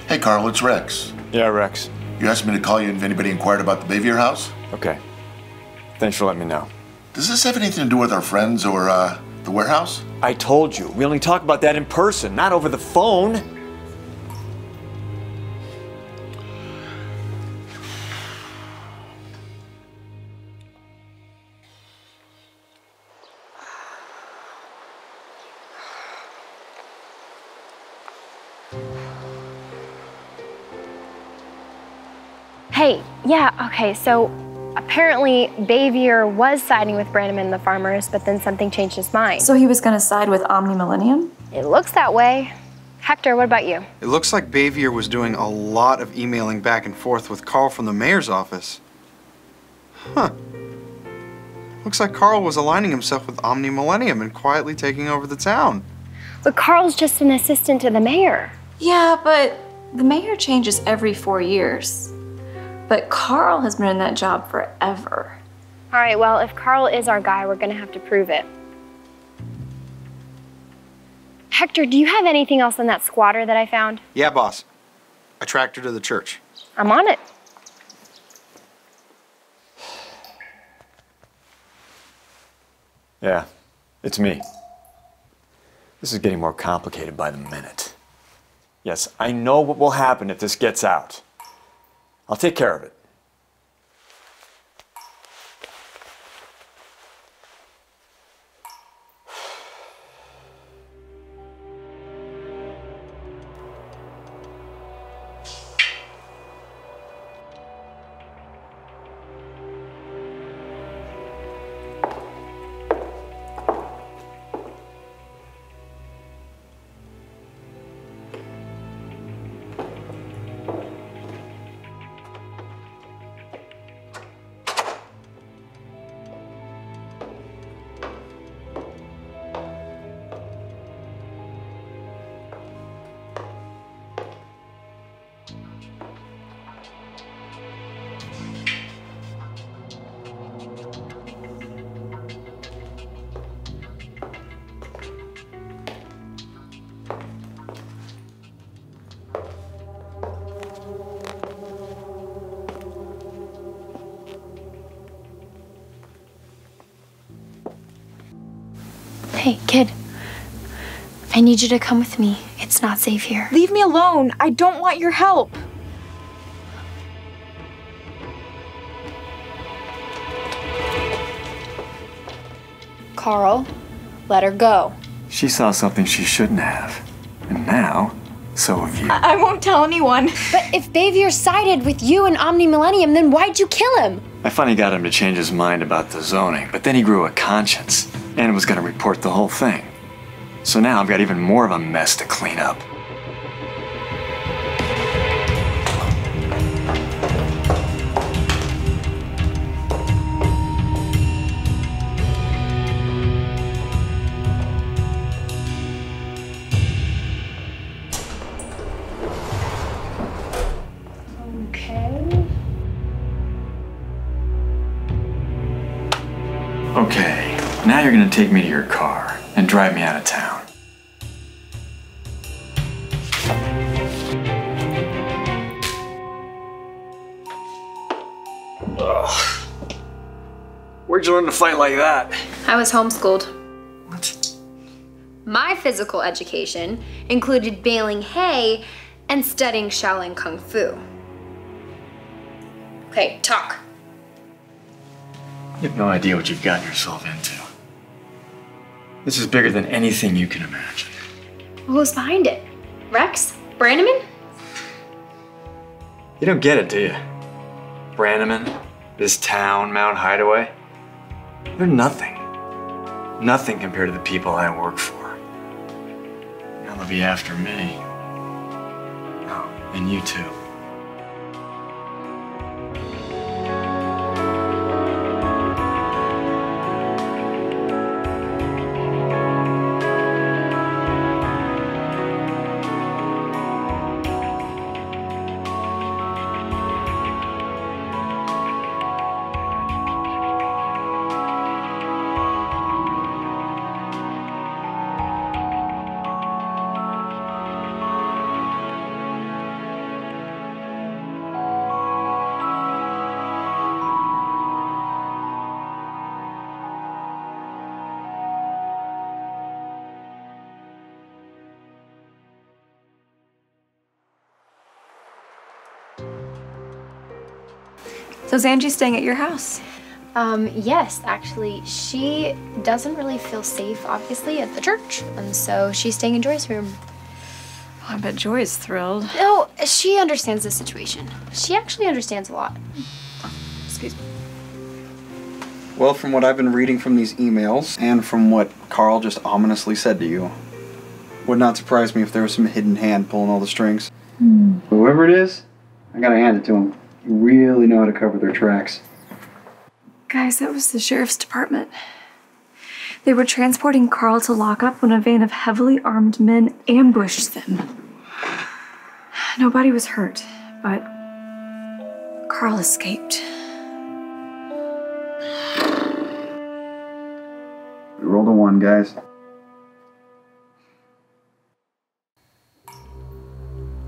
Speaker 21: Hey, Carl, it's Rex.
Speaker 18: Yeah, Rex.
Speaker 21: You asked me to call you if anybody inquired about the Bavier house?
Speaker 18: Okay. Thanks for letting me know.
Speaker 21: Does this have anything to do with our friends or, the warehouse?
Speaker 18: I told you, we only talk about that in person, not over the phone.
Speaker 5: Hey, yeah, okay, so apparently Bavier was siding with Brannaman and the farmers, but then something changed his mind.
Speaker 2: So he was gonna side with Omni Millennium?
Speaker 5: It looks that way. Hector, what about you?
Speaker 13: It looks like Bavier was doing a lot of emailing back and forth with Carl from the mayor's office. Huh. Looks like Carl was aligning himself with Omni Millennium and quietly taking over the town.
Speaker 5: But Carl's just an assistant to the mayor.
Speaker 2: Yeah, but the mayor changes every 4 years. But Carl has been in that job forever.
Speaker 5: All right, well, if Carl is our guy, we're gonna have to prove it. Hector, do you have anything else on that squatter that I found?
Speaker 13: Yeah, boss. I tracked her to the church.
Speaker 5: I'm on it.
Speaker 18: Yeah, it's me. This is getting more complicated by the minute. Yes, I know what will happen if this gets out. I'll take care of it.
Speaker 5: Hey, kid. I need you to come with me. It's not safe here.
Speaker 6: Leave me alone. I don't want your help.
Speaker 5: Carl, let her go.
Speaker 18: She saw something she shouldn't have. And now, so have you.
Speaker 6: I won't tell anyone.
Speaker 5: But if Bavier sided with you and Omni Millennium, then why'd you kill him?
Speaker 18: I finally got him to change his mind about the zoning, but then he grew a conscience and was going to report the whole thing. So now I've got even more of a mess to clean up. Okay, Now you're gonna take me to your car and drive me out of town. Ugh. Where'd you learn to fight like that?
Speaker 5: I was homeschooled. What? My physical education included baling hay and studying Shaolin Kung Fu. Okay, talk.
Speaker 18: You have no idea what you've gotten yourself into. This is bigger than anything you can imagine.
Speaker 5: Who's behind it? Rex? Brannaman?
Speaker 18: You don't get it, do you? Brannaman, this town, Mount Hideaway, they're nothing. Nothing compared to the people I work for. Now they'll be after me. Oh, and you too.
Speaker 2: So is Angie staying at your house?
Speaker 5: Yes, actually. She doesn't really feel safe, obviously, at the church. And so she's staying in Joy's room.
Speaker 2: Oh, I bet Joy is thrilled.
Speaker 5: No, she understands the situation. She actually understands a lot.
Speaker 2: Excuse me.
Speaker 13: Well, from what I've been reading from these emails, and from what Carl just ominously said to you, would not surprise me if there was some hidden hand pulling all the strings. Whoever it is, I gotta hand it to him. You really know how to cover their tracks.
Speaker 2: Guys, that was the sheriff's department. They were transporting Carl to lockup when a van of heavily armed men ambushed them. Nobody was hurt, but Carl escaped.
Speaker 13: We rolled a 1, guys.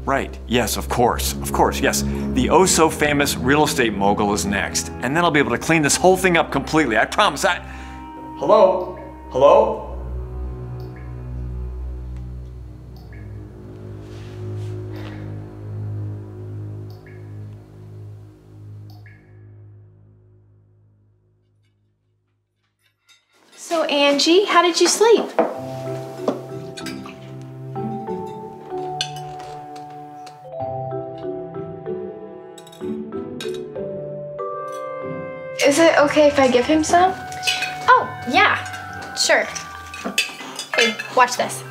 Speaker 18: Right, yes, of course, yes. The oh-so-famous real estate mogul is next, and then I'll be able to clean this whole thing up completely, I promise. Hello? Hello?
Speaker 6: So, Angie, how did you sleep? Is it okay if I give him some?
Speaker 5: Oh, yeah, sure. Hey, watch this.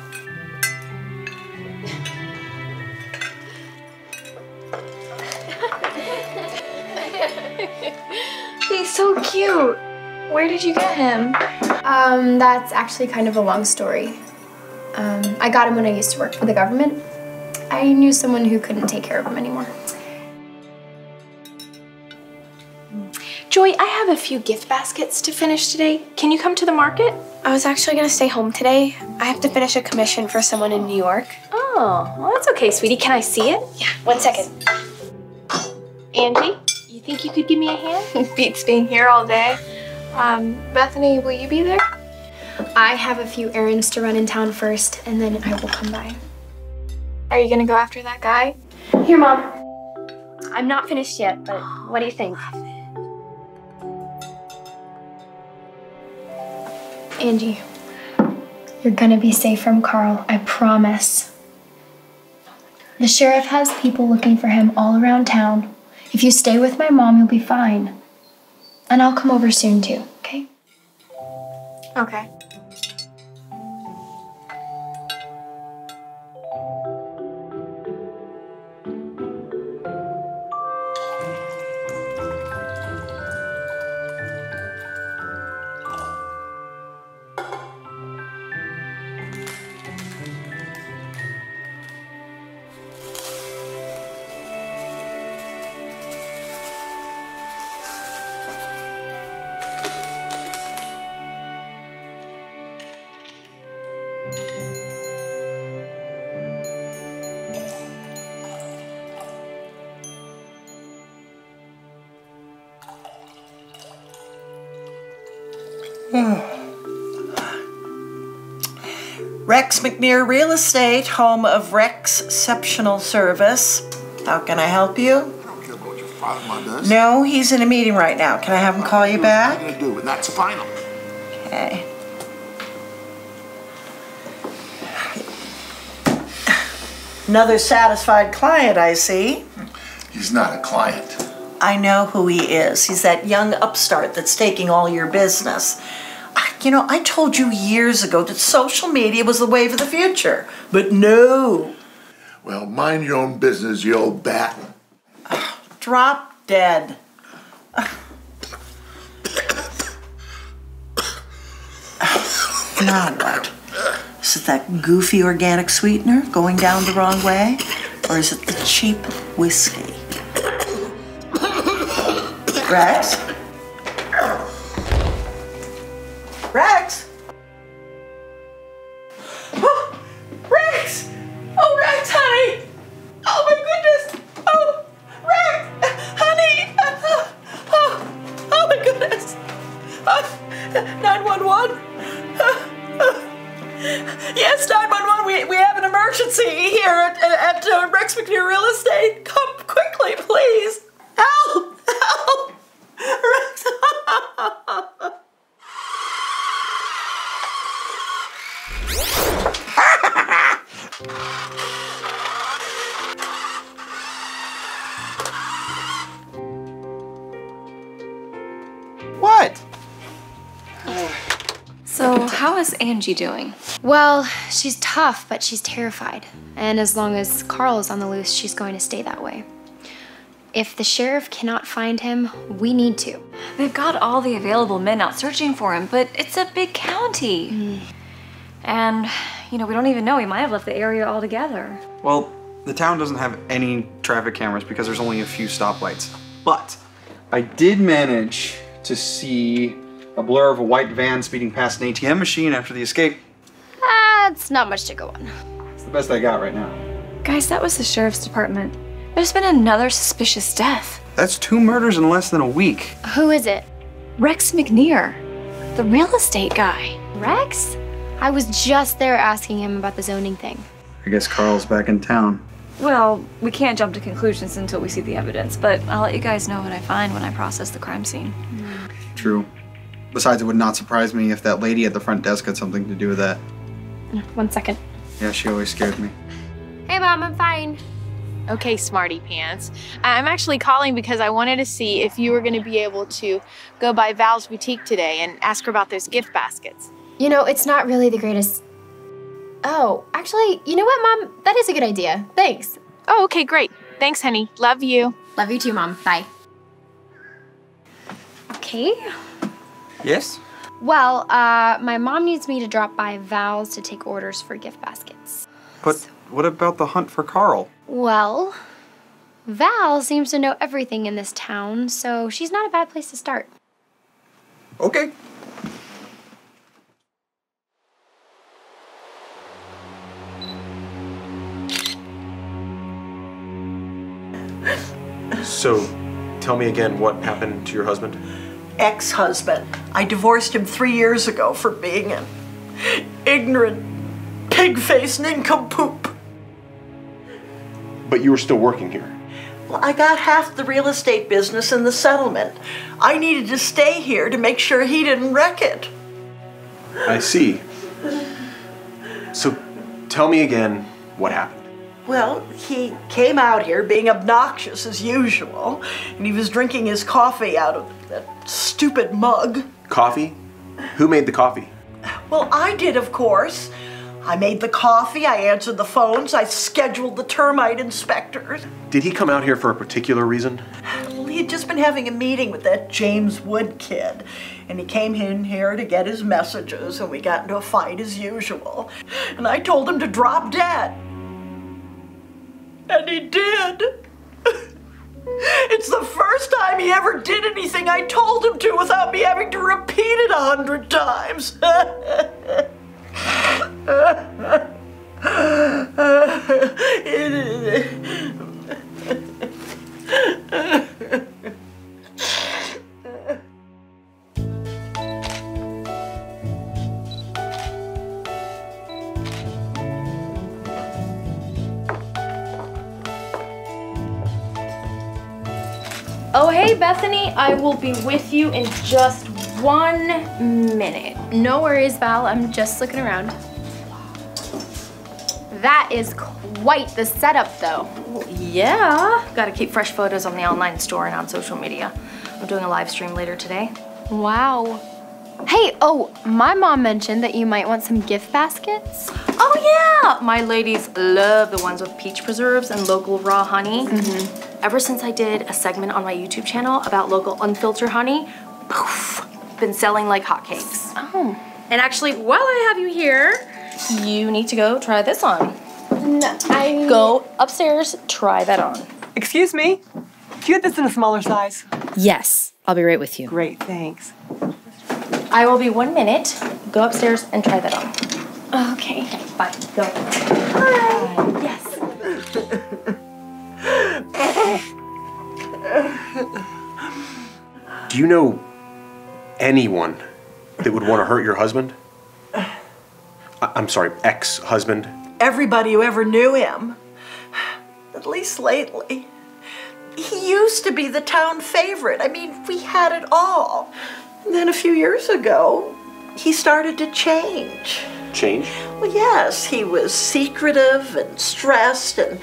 Speaker 6: He's so cute. Where did you get him?
Speaker 5: That's actually kind of a long story. I got him when I used to work for the government. I knew someone who couldn't take care of him anymore.
Speaker 6: Joy, I have a few gift baskets to finish today. Can you come to the market? I was actually gonna stay home today. I have to finish a commission for someone in New York. Oh, well, that's okay, sweetie. Can I see it? Yeah, 1 second. Angie, you think you could give me a hand? Beats being here all day. Bethany, will you be there?
Speaker 5: I have a few errands to run in town first, and then I will come by.
Speaker 6: Are you gonna go after that guy?
Speaker 5: Here, Mom. I'm not finished yet, but what do you think? Angie, you're gonna be safe from Carl, I promise. The sheriff has people looking for him all around town. If you stay with my mom, you'll be fine. And I'll come over soon too, okay?
Speaker 6: Okay.
Speaker 1: Rex McNear Real Estate, home of Rex Exceptional Service. How can I help you?
Speaker 21: I don't care about what your father-in-law does.
Speaker 1: No, he's in a meeting right now. Can I have him call you back?
Speaker 21: What are you gonna do? And that's final.
Speaker 1: Okay. Another satisfied client, I see.
Speaker 21: He's not a client.
Speaker 1: I know who he is. He's that young upstart that's taking all your business. You know, I told you years ago that social media was the wave of the future. But no.
Speaker 21: Well, mind your own business, you old bat.
Speaker 1: Drop dead. Now what? Is it that goofy organic sweetener going down the wrong way? Or is it the cheap whiskey? Rex? Rex? Oh, Rex! Oh, Rex, honey! Oh, my goodness! Oh, Rex! Honey! Oh, my goodness! 911? Yes, 911, we have an emergency here at Rex McNear Real Estate. Come quickly, please. Help! Help! Rex!
Speaker 17: What?
Speaker 2: So, how is Angie doing?
Speaker 5: Well, she's tough, but she's terrified. And as long as Carl is on the loose, she's going to stay that way. If the sheriff cannot find him, we need to.
Speaker 2: They've got all the available men out searching for him, but it's a big county. And, you know, we don't even know. He might have left the area altogether.
Speaker 17: Well, the town doesn't have any traffic cameras because there's only a few stoplights. But I did manage to see a blur of a white van speeding past an ATM machine after the escape.
Speaker 5: That's not much to go on.
Speaker 17: It's the best I got right now.
Speaker 2: Guys, that was the sheriff's department. There's been another suspicious death.
Speaker 17: That's 2 murders in less than a week.
Speaker 5: Who is it?
Speaker 2: Rex McNear, the real estate guy.
Speaker 5: Rex? I was just there asking him about the zoning thing.
Speaker 17: I guess Carl's back in town.
Speaker 2: Well, we can't jump to conclusions until we see the evidence, but I'll let you guys know what I find when I process the crime scene.
Speaker 17: True. Besides, it would not surprise me if that lady at the front desk had something to do with that.
Speaker 5: 1 second.
Speaker 17: Yeah, she always scared me.
Speaker 5: Hey, Mom, I'm fine.
Speaker 6: Okay, smarty pants. I'm actually calling because I wanted to see if you were going to be able to go by Val's boutique today and ask her about those gift baskets.
Speaker 5: You know, it's not really the greatest. Oh, actually, you know what, Mom? That is a good idea. Thanks.
Speaker 6: Oh, okay, great. Thanks, honey. Love you.
Speaker 5: Love you too, Mom. Bye. Okay.
Speaker 17: Yes?
Speaker 5: Well, my mom needs me to drop by Val's to take orders for gift baskets.
Speaker 17: But what about the hunt for Carl?
Speaker 5: Well, Val seems to know everything in this town, so she's not a bad place to start.
Speaker 17: Okay.
Speaker 3: So, tell me again what happened to your husband?
Speaker 1: Ex-husband. I divorced him 3 years ago for being an ignorant, pig-faced nincompoop.
Speaker 3: But you were still working here.
Speaker 1: Well, I got half the real estate business in the settlement. I needed to stay here to make sure he didn't wreck it.
Speaker 3: I see. So, tell me again what happened.
Speaker 1: Well, he came out here being obnoxious as usual, and he was drinking his coffee out of that stupid mug.
Speaker 3: Coffee? Who made the coffee?
Speaker 1: Well, I did, of course. I made the coffee, I answered the phones, I scheduled the termite inspectors.
Speaker 3: Did he come out here for a particular reason?
Speaker 1: Well, he had just been having a meeting with that James Wood kid, and he came in here to get his messages, and we got into a fight as usual. And I told him to drop dead. And he did. It's the first time he ever did anything I told him to without me having to repeat it 100 times.
Speaker 6: Oh, hey, Bethany. I will be with you in just 1 minute.
Speaker 7: No worries, Val. I'm just looking around. That is quite the setup, though.
Speaker 6: Yeah. Gotta keep fresh photos on the online store and on social media. I'm doing a live stream later today.
Speaker 7: Wow. Hey, oh, my mom mentioned that you might want some gift baskets.
Speaker 6: Oh, yeah. My ladies love the ones with peach preserves and local raw honey. Ever since I did a segment on my YouTube channel about local unfiltered honey, poof, been selling like hotcakes.
Speaker 7: Oh.
Speaker 6: And actually, while I have you here, you need to go try this on.
Speaker 7: No,
Speaker 6: Go upstairs, try that on.
Speaker 9: Excuse me? Do you get this in a smaller size?
Speaker 19: Yes, I'll be right with you.
Speaker 9: Great, thanks.
Speaker 6: I will be 1 minute. Go upstairs and try that on.
Speaker 7: Okay.
Speaker 6: Bye. Go. Hi. Yes.
Speaker 3: Do you know anyone that would want to hurt your husband? I'm sorry, ex-husband.
Speaker 1: Everybody who ever knew him, at least lately. He used to be the town favorite. I mean, we had it all. And then a few years ago, he started to change.
Speaker 3: Change?
Speaker 1: Well, yes, he was secretive and stressed, and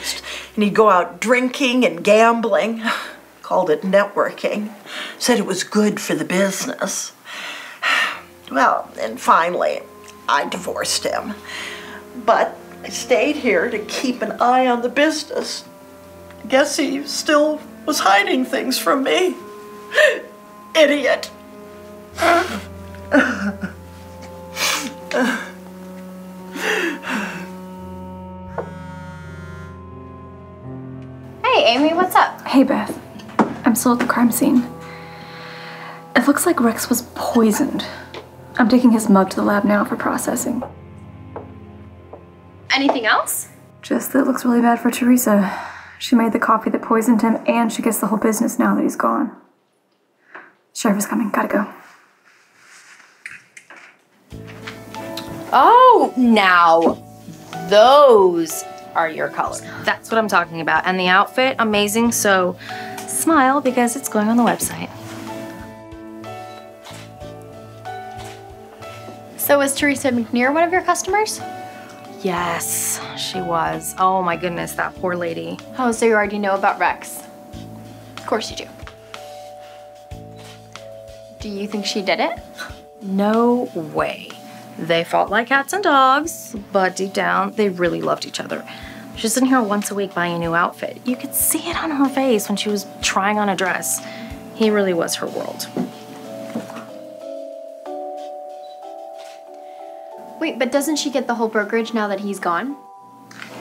Speaker 1: he'd go out drinking and gambling. Called it networking. Said it was good for the business. Well, and finally, I divorced him. But I stayed here to keep an eye on the business. I guess he still was hiding things from me. Idiot.
Speaker 7: Hey, Amy, what's up?
Speaker 22: Hey, Beth. I'm still at the crime scene. It looks like Rex was poisoned. I'm taking his mug to the lab now for processing.
Speaker 7: Anything else?
Speaker 22: Just that it looks really bad for Teresa. She made the coffee that poisoned him, and she gets the whole business now that he's gone. Sheriff is coming. Gotta go.
Speaker 6: Oh, now those are your colors. That's what I'm talking about. And the outfit, amazing. So smile because it's going on the website.
Speaker 7: So was Teresa McNear one of your customers?
Speaker 6: Yes, she was. Oh my goodness, that poor lady.
Speaker 7: Oh, so you already know about Rex? Of course you do. Do you think she did it?
Speaker 6: No way. They fought like cats and dogs, but deep down, they really loved each other. She's in here once a week buying a new outfit. You could see it on her face when she was trying on a dress. He really was her world.
Speaker 7: Wait, but doesn't she get the whole brokerage now that he's gone?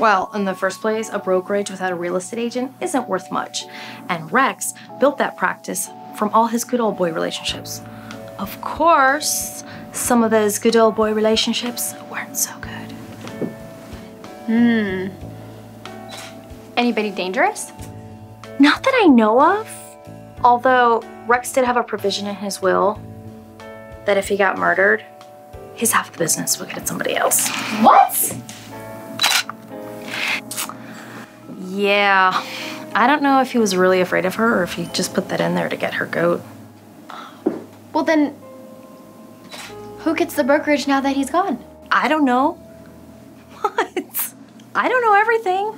Speaker 6: Well, in the first place, a brokerage without a real estate agent isn't worth much. And Rex built that practice from all his good old boy relationships. Of course, some of those good old boy relationships weren't so good.
Speaker 7: Anybody dangerous?
Speaker 6: Not that I know of. Although Rex did have a provision in his will that if he got murdered, his half the business would get at somebody else.
Speaker 7: What?
Speaker 6: Yeah. I don't know if he was really afraid of her or if he just put that in there to get her goat.
Speaker 7: Well then, who gets the brokerage now that he's gone?
Speaker 6: I don't know. What? I don't know everything.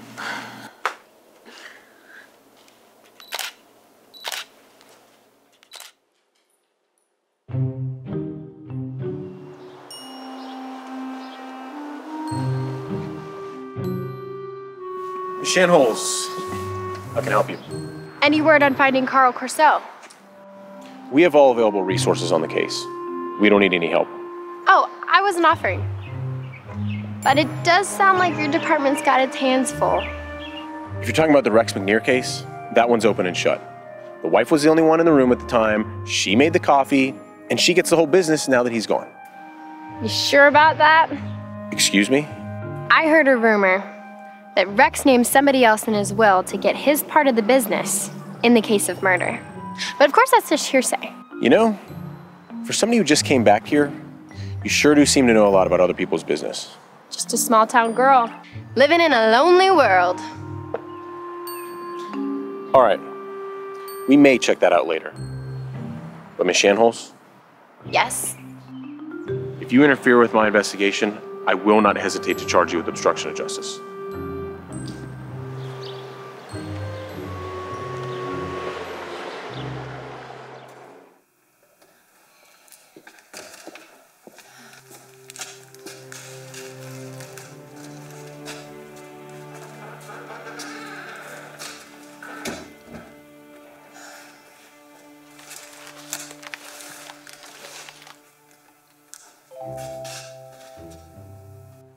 Speaker 3: Shan Holes, how can I help you?
Speaker 7: Any word on finding Carl Corso?
Speaker 3: We have all available resources on the case. We don't need any help.
Speaker 7: Oh, I wasn't offering. But it does sound like your department's got its hands full.
Speaker 3: If you're talking about the Rex McNear case, that one's open and shut. The wife was the only one in the room at the time. She made the coffee, and she gets the whole business now that he's gone.
Speaker 7: You sure about that?
Speaker 3: Excuse me?
Speaker 7: I heard a rumor that Rex named somebody else in his will to get his part of the business in the case of murder. But of course that's just hearsay.
Speaker 3: You know, for somebody who just came back here, you sure do seem to know a lot about other people's business.
Speaker 7: Just a small town girl, living in a lonely world.
Speaker 3: All right. We may check that out later. But Ms. Shanholz,
Speaker 6: Yes?
Speaker 3: if you interfere with my investigation, I will not hesitate to charge you with obstruction of justice.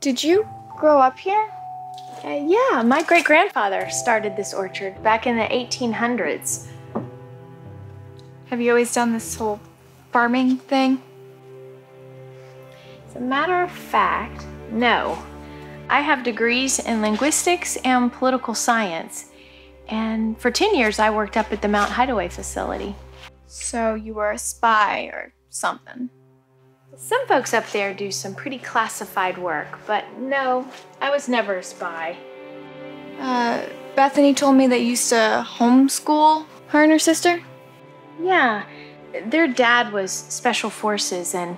Speaker 6: Did you grow up here? Yeah, my great-grandfather started this orchard back in the 1800s.
Speaker 8: Have you always done this whole farming thing?
Speaker 6: As a matter of fact, no. I have degrees in linguistics and political science. And for 10 years, I worked up at the Mount Hideaway facility.
Speaker 8: So you were a spy or something?
Speaker 6: Some folks up there do some pretty classified work, but no, I was never a spy.
Speaker 8: Bethany told me they used to homeschool her and her sister?
Speaker 6: Yeah, their dad was special forces and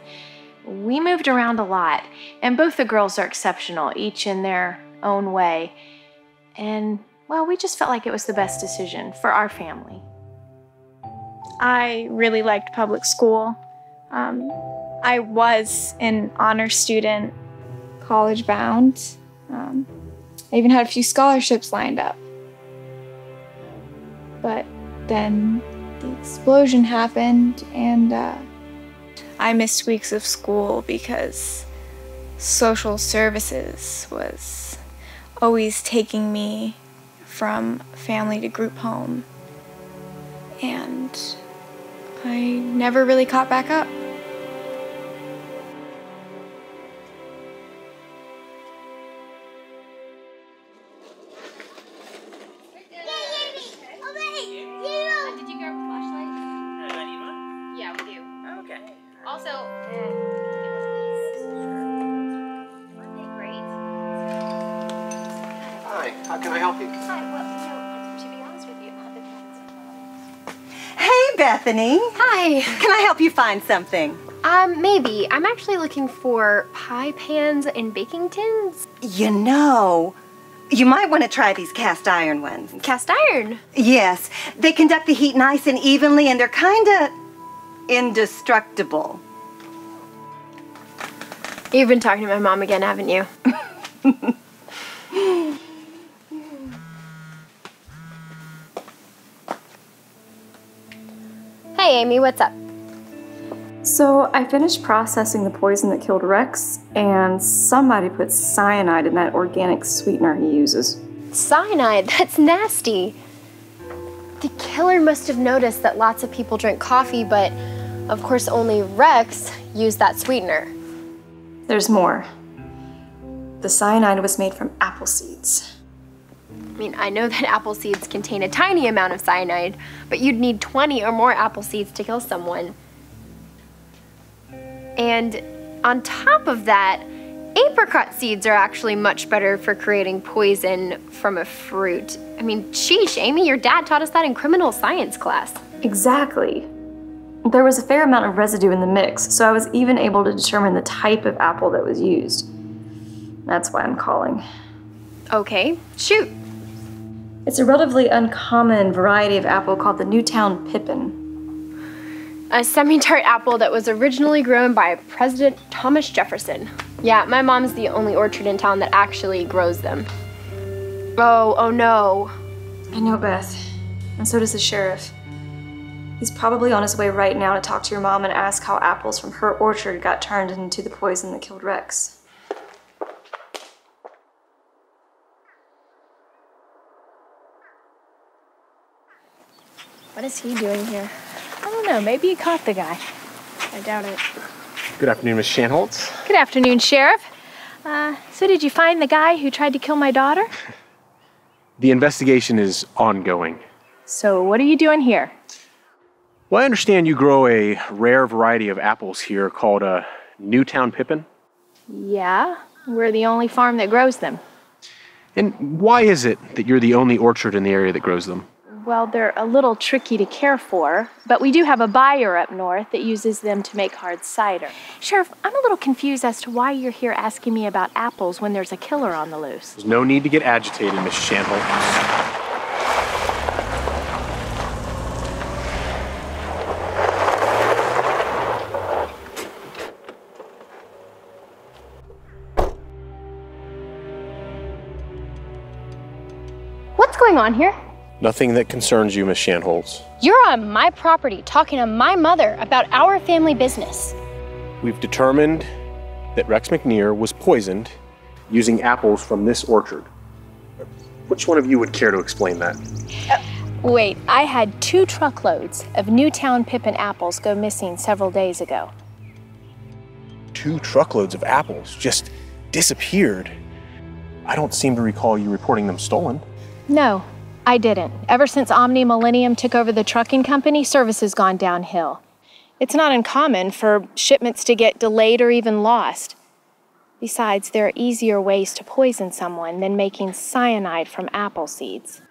Speaker 6: we moved around a lot. And both the girls are exceptional, each in their own way. And, well, we just felt like it was the best decision for our family.
Speaker 8: I really liked public school. I was an honor student, college bound. I even had a few scholarships lined up. But then the explosion happened and I missed weeks of school because social services was always taking me from family to group home. And I never really caught back up.
Speaker 7: Did you grab a flashlight? Yeah, we do. Okay. Also,
Speaker 11: Hi, how can I help you?
Speaker 7: Hi, well, to be honest with you,
Speaker 23: Hey, Bethany.
Speaker 7: Hi.
Speaker 23: Can I help you find something?
Speaker 7: Maybe. I'm actually looking for pie pans and baking tins.
Speaker 23: You know, you might want to try these cast iron ones.
Speaker 7: Cast iron?
Speaker 23: Yes. They conduct the heat nice and evenly, and they're kind of indestructible.
Speaker 7: You've been talking to my mom again, haven't you? Hey, Amy, what's up?
Speaker 22: So I finished processing the poison that killed Rex, and somebody put cyanide in that organic sweetener he uses.
Speaker 7: Cyanide? That's nasty. The killer must have noticed that lots of people drink coffee, but of course only Rex used that sweetener.
Speaker 22: There's more. The cyanide was made from apple seeds.
Speaker 7: I mean, I know that apple seeds contain a tiny amount of cyanide, but you'd need 20 or more apple seeds to kill someone. And on top of that, apricot seeds are actually much better for creating poison from a fruit. I mean, sheesh, Amy, your dad taught us that in criminal science class.
Speaker 22: Exactly. There was a fair amount of residue in the mix, so I was even able to determine the type of apple that was used. That's why I'm calling.
Speaker 7: Okay, shoot.
Speaker 22: It's a relatively uncommon variety of apple called the Newtown Pippin.
Speaker 7: A semi-tart apple that was originally grown by President Thomas Jefferson. Yeah, my mom's the only orchard in town that actually grows them. Oh no.
Speaker 22: I know, Beth. And so does the sheriff. He's probably on his way right now to talk to your mom and ask how apples from her orchard got turned into the poison that killed Rex.
Speaker 6: What is he doing here? I don't know, maybe he caught the guy. I doubt it.
Speaker 3: Good afternoon, Ms. Shanholz.
Speaker 6: Good afternoon, Sheriff. So did you find the guy who tried to kill my daughter?
Speaker 3: The investigation is ongoing.
Speaker 6: So what are you doing here?
Speaker 3: Well, I understand you grow a rare variety of apples here called a Newtown Pippin.
Speaker 6: Yeah, we're the only farm that grows them.
Speaker 3: And why is it that you're the only orchard in the area that grows them?
Speaker 6: Well, they're a little tricky to care for, but we do have a buyer up north that uses them to make hard cider. Sheriff, I'm a little confused as to why you're here asking me about apples when there's a killer on the loose.
Speaker 3: There's no need to get agitated, Miss Shanholt.
Speaker 5: What's going on here?
Speaker 3: Nothing that concerns you, Miss Shanholz.
Speaker 5: You're on my property talking to my mother about our family business.
Speaker 3: We've determined that Rex McNear was poisoned using apples from this orchard. Which one of you would care to explain that?
Speaker 6: Wait, I had 2 truckloads of Newtown Pippin apples go missing several days ago.
Speaker 3: 2 truckloads of apples just disappeared. I don't seem to recall you reporting them stolen.
Speaker 6: No, I didn't. Ever since Omni Millennium took over the trucking company, service has gone downhill. It's not uncommon for shipments to get delayed or even lost. Besides, there are easier ways to poison someone than making cyanide from apple seeds.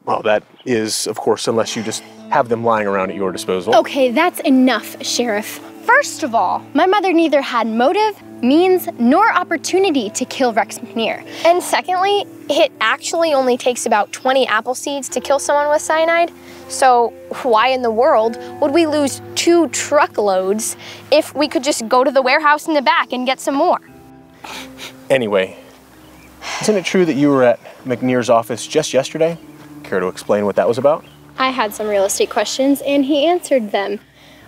Speaker 3: Well, that is, of course, unless you just have them lying around at your disposal.
Speaker 5: Okay, that's enough, Sheriff. First of all, my mother neither had motive, means, nor opportunity to kill Rex McNear. And secondly, it actually only takes about 20 apple seeds to kill someone with cyanide. So why in the world would we lose 2 truckloads if we could just go to the warehouse in the back and get some more?
Speaker 3: Anyway, isn't it true that you were at McNear's office just yesterday? Care to explain what that was about?
Speaker 5: I had some real estate questions and he answered them.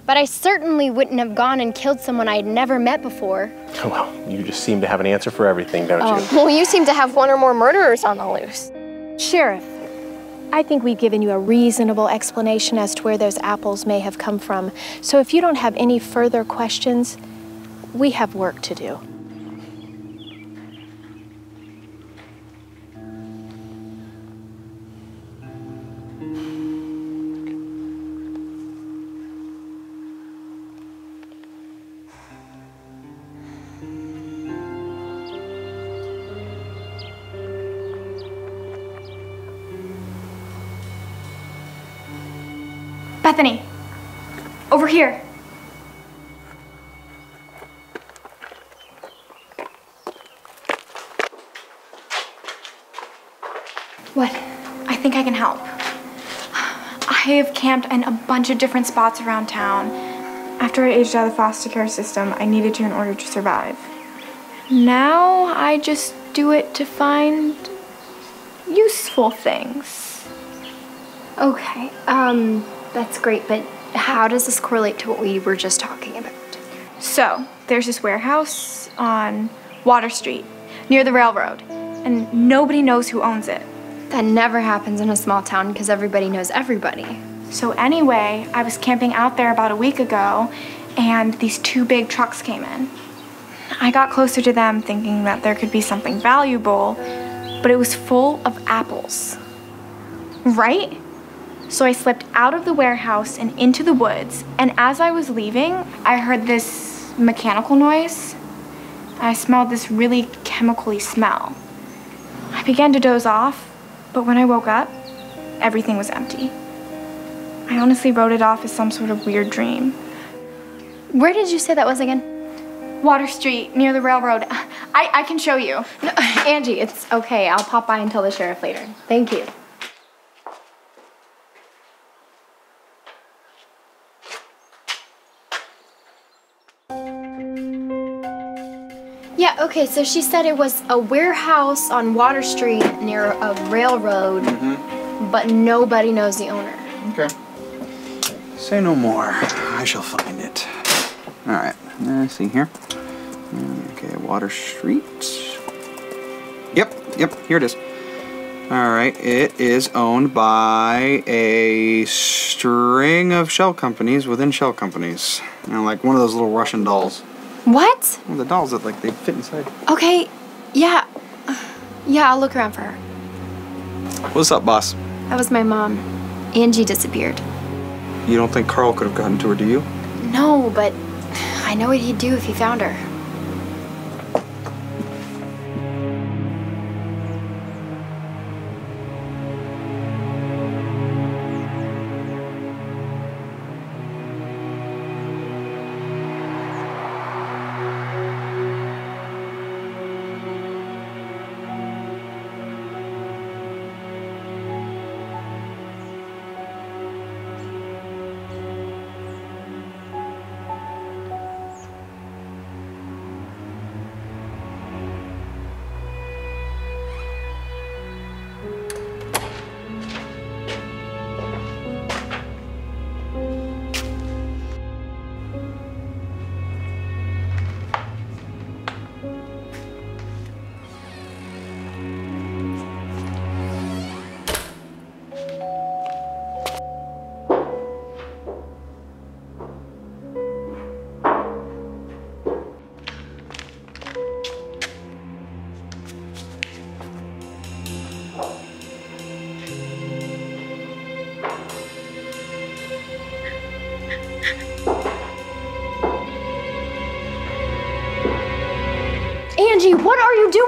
Speaker 5: But I certainly wouldn't have gone and killed someone I'd never met before.
Speaker 3: Well, you just seem to have an answer for everything, don't you?
Speaker 5: Well, you seem to have 1 or more murderers on the loose.
Speaker 6: Sheriff, I think we've given you a reasonable explanation as to where those apples may have come from. So if you don't have any further questions, we have work to do.
Speaker 8: Bethany, over here. What? I think I can help. I have camped in a bunch of different spots around town. After I aged out of the foster care system, I needed to in order to survive. Now I just do it to find useful things.
Speaker 5: Okay, that's great, but how does this correlate to what we were just talking about?
Speaker 8: So, there's this warehouse on Water Street, near the railroad, and nobody knows who owns it.
Speaker 5: That never happens in a small town because everybody knows everybody.
Speaker 8: So anyway, I was camping out there about a week ago, and these 2 big trucks came in. I got closer to them thinking that there could be something valuable, but it was full of apples. Right? So I slipped out of the warehouse and into the woods, and as I was leaving, I heard this mechanical noise. I smelled this really chemical-y smell. I began to doze off, but when I woke up, everything was empty. I honestly wrote it off as some sort of weird dream.
Speaker 5: Where did you say that was again?
Speaker 8: Water Street, near the railroad. I can show you.
Speaker 5: No, Angie, it's okay. I'll pop by and tell the sheriff later. Thank you. Yeah, okay, so she said it was a warehouse on Water Street near a railroad, but nobody knows the owner.
Speaker 13: Okay. Say no more. I shall find it. All right, let's see here. Okay, Water Street. Yep, here it is. All right, it is owned by a string of shell companies within shell companies. You know, like one of those little Russian dolls.
Speaker 5: What?
Speaker 13: Well, the dolls that like they fit inside.
Speaker 5: Okay, yeah. Yeah, I'll look around for her.
Speaker 13: What's up, boss?
Speaker 5: That was my mom. Angie disappeared.
Speaker 13: You don't think Carl could have gotten to her, do you?
Speaker 5: No, but I know what he'd do if he found her.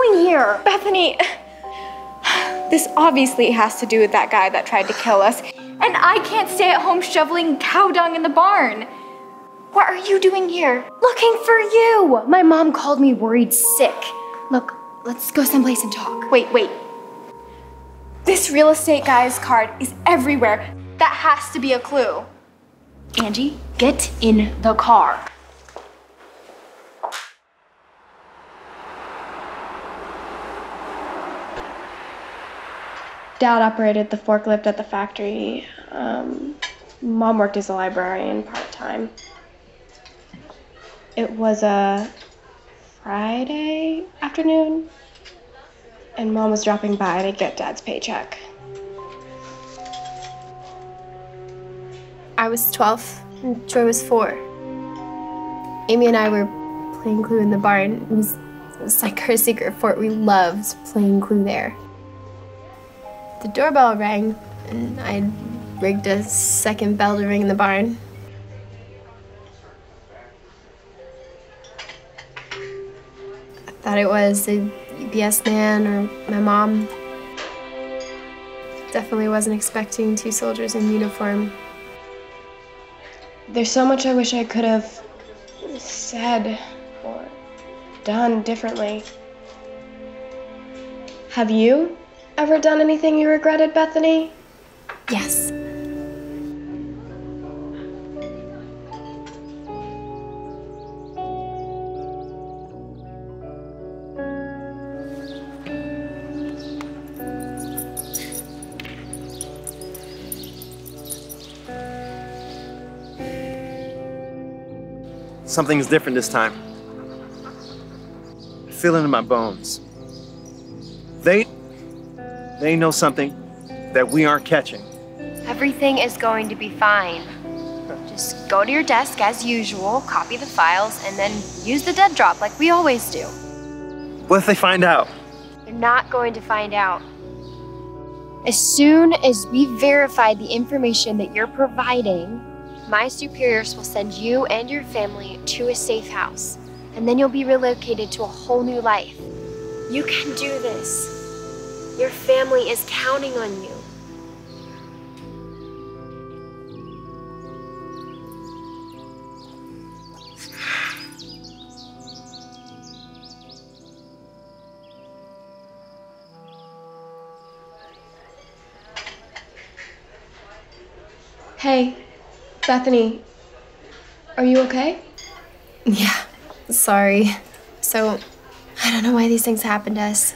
Speaker 5: doing here? Bethany, this obviously has to do with that guy that tried to kill us. And I can't stay at home shoveling cow dung in the barn. What are you doing here? Looking for you. My mom called me worried sick. Look, let's go someplace and talk. Wait. This real estate guy's card is everywhere. That has to be a clue. Angie, get in the car. Dad operated the forklift at the factory. Mom worked as a librarian part-time. It was a Friday afternoon, and Mom was dropping by to get Dad's paycheck. I was 12, and Joy was 4. Amy and I were playing Clue in the barn. It was like our secret fort. We loved playing Clue there. The doorbell rang, and I rigged a second bell to ring in the barn. I thought it was a UPS man or my mom. Definitely wasn't expecting 2 soldiers in uniform. There's so much I wish I could have said or done differently. Have you ever done anything you regretted, Bethany? Yes.
Speaker 11: Something's different this time. I feel it in my bones. They know something that we aren't catching.
Speaker 5: Everything is going to be fine. Just go to your desk as usual, copy the files, and then use the dead drop like we always do.
Speaker 11: What if they find out?
Speaker 5: They're not going to find out. As soon as we verify the information that you're providing, my superiors will send you and your family to a safe house, and then you'll be relocated to a whole new life. You can do this. Your family is counting on you. Hey, Bethany, are you okay? Yeah, sorry. So, I don't know why these things happen to us.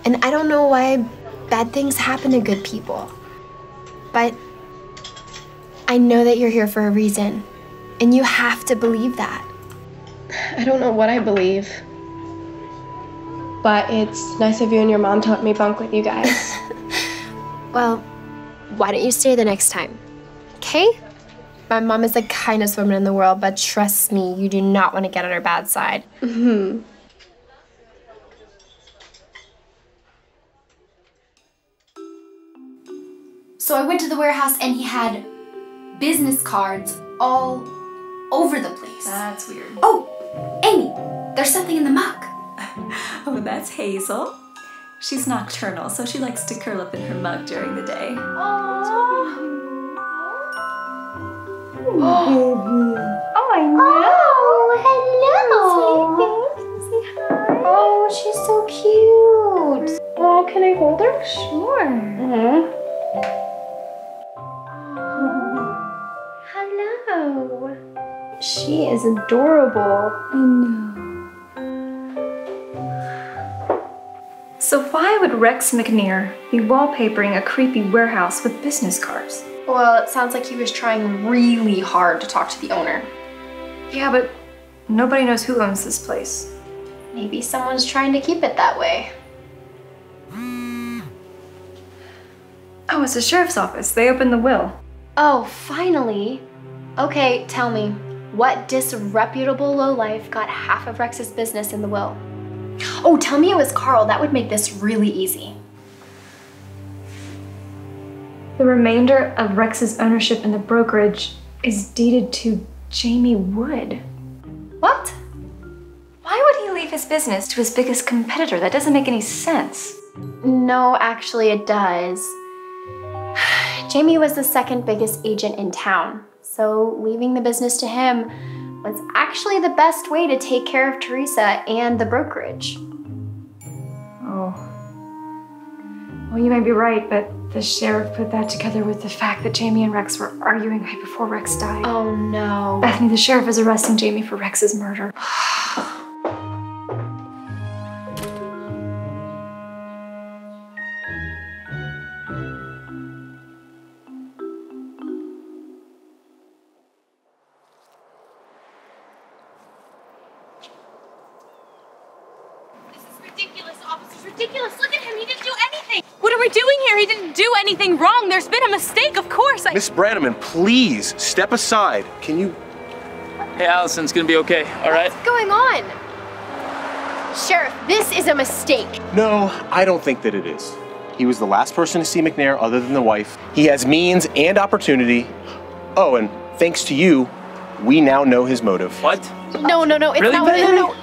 Speaker 5: And I don't know why bad things happen to good people. But I know that you're here for a reason. And you have to believe that. I don't know what I believe. But it's nice of you and your mom to let me bunk with you guys. Well, why don't you stay the next time? Okay? My mom is the kindest woman in the world, but trust me, you do not want to get on her bad side. Mm-hmm. So I went to the warehouse and he had business cards all over the place.
Speaker 2: That's weird.
Speaker 5: Oh, Amy, there's something in the mug.
Speaker 2: Oh, that's Hazel. She's nocturnal, so she likes to curl up in her mug during the day.
Speaker 5: Oh, I know. Oh, hello. Oh, she's so cute. Oh, can I hold her? Sure. Mm-hmm. Hello. She is adorable. I know.
Speaker 2: So why would Rex McNear be wallpapering a creepy warehouse with business cards?
Speaker 5: Well, it sounds like he was trying really hard to talk to the owner.
Speaker 2: Yeah, but nobody knows who owns this place.
Speaker 5: Maybe someone's trying to keep it that way.
Speaker 2: Oh, it's the sheriff's office. They opened the will.
Speaker 5: Oh, finally. Okay, tell me, what disreputable lowlife got half of Rex's business in the will? Oh, tell me it was Carl. That would make this really easy.
Speaker 2: The remainder of Rex's ownership in the brokerage is deeded to Jamie Wood.
Speaker 5: What?
Speaker 2: Why would he leave his his business to his biggest competitor. That doesn't make any sense.
Speaker 5: No, actually it does. Jamie was the second biggest agent in town, so leaving the business to him was actually the best way to take care of Teresa and the brokerage.
Speaker 2: Oh. Well, you may be right, but the sheriff put that together with the fact that Jamie and Rex were arguing right before Rex died.
Speaker 5: Oh no.
Speaker 2: Bethany, the sheriff is arresting Jamie for Rex's murder.
Speaker 6: Ridiculous. Look at him. He didn't do anything. What are we doing here? He didn't do anything wrong. There's been a mistake, of course.
Speaker 3: Miss Brannaman, please step aside. Can you?
Speaker 4: Hey, Allison, it's gonna be okay, all right?
Speaker 5: What's going on? Sheriff, this is a mistake.
Speaker 3: No, I don't think that it is. He was the last person to see McNair other than the wife. He has means and opportunity. Oh, and thanks to you, we now know his motive.
Speaker 4: What?
Speaker 6: No, it's
Speaker 4: really?
Speaker 6: not what it is. No,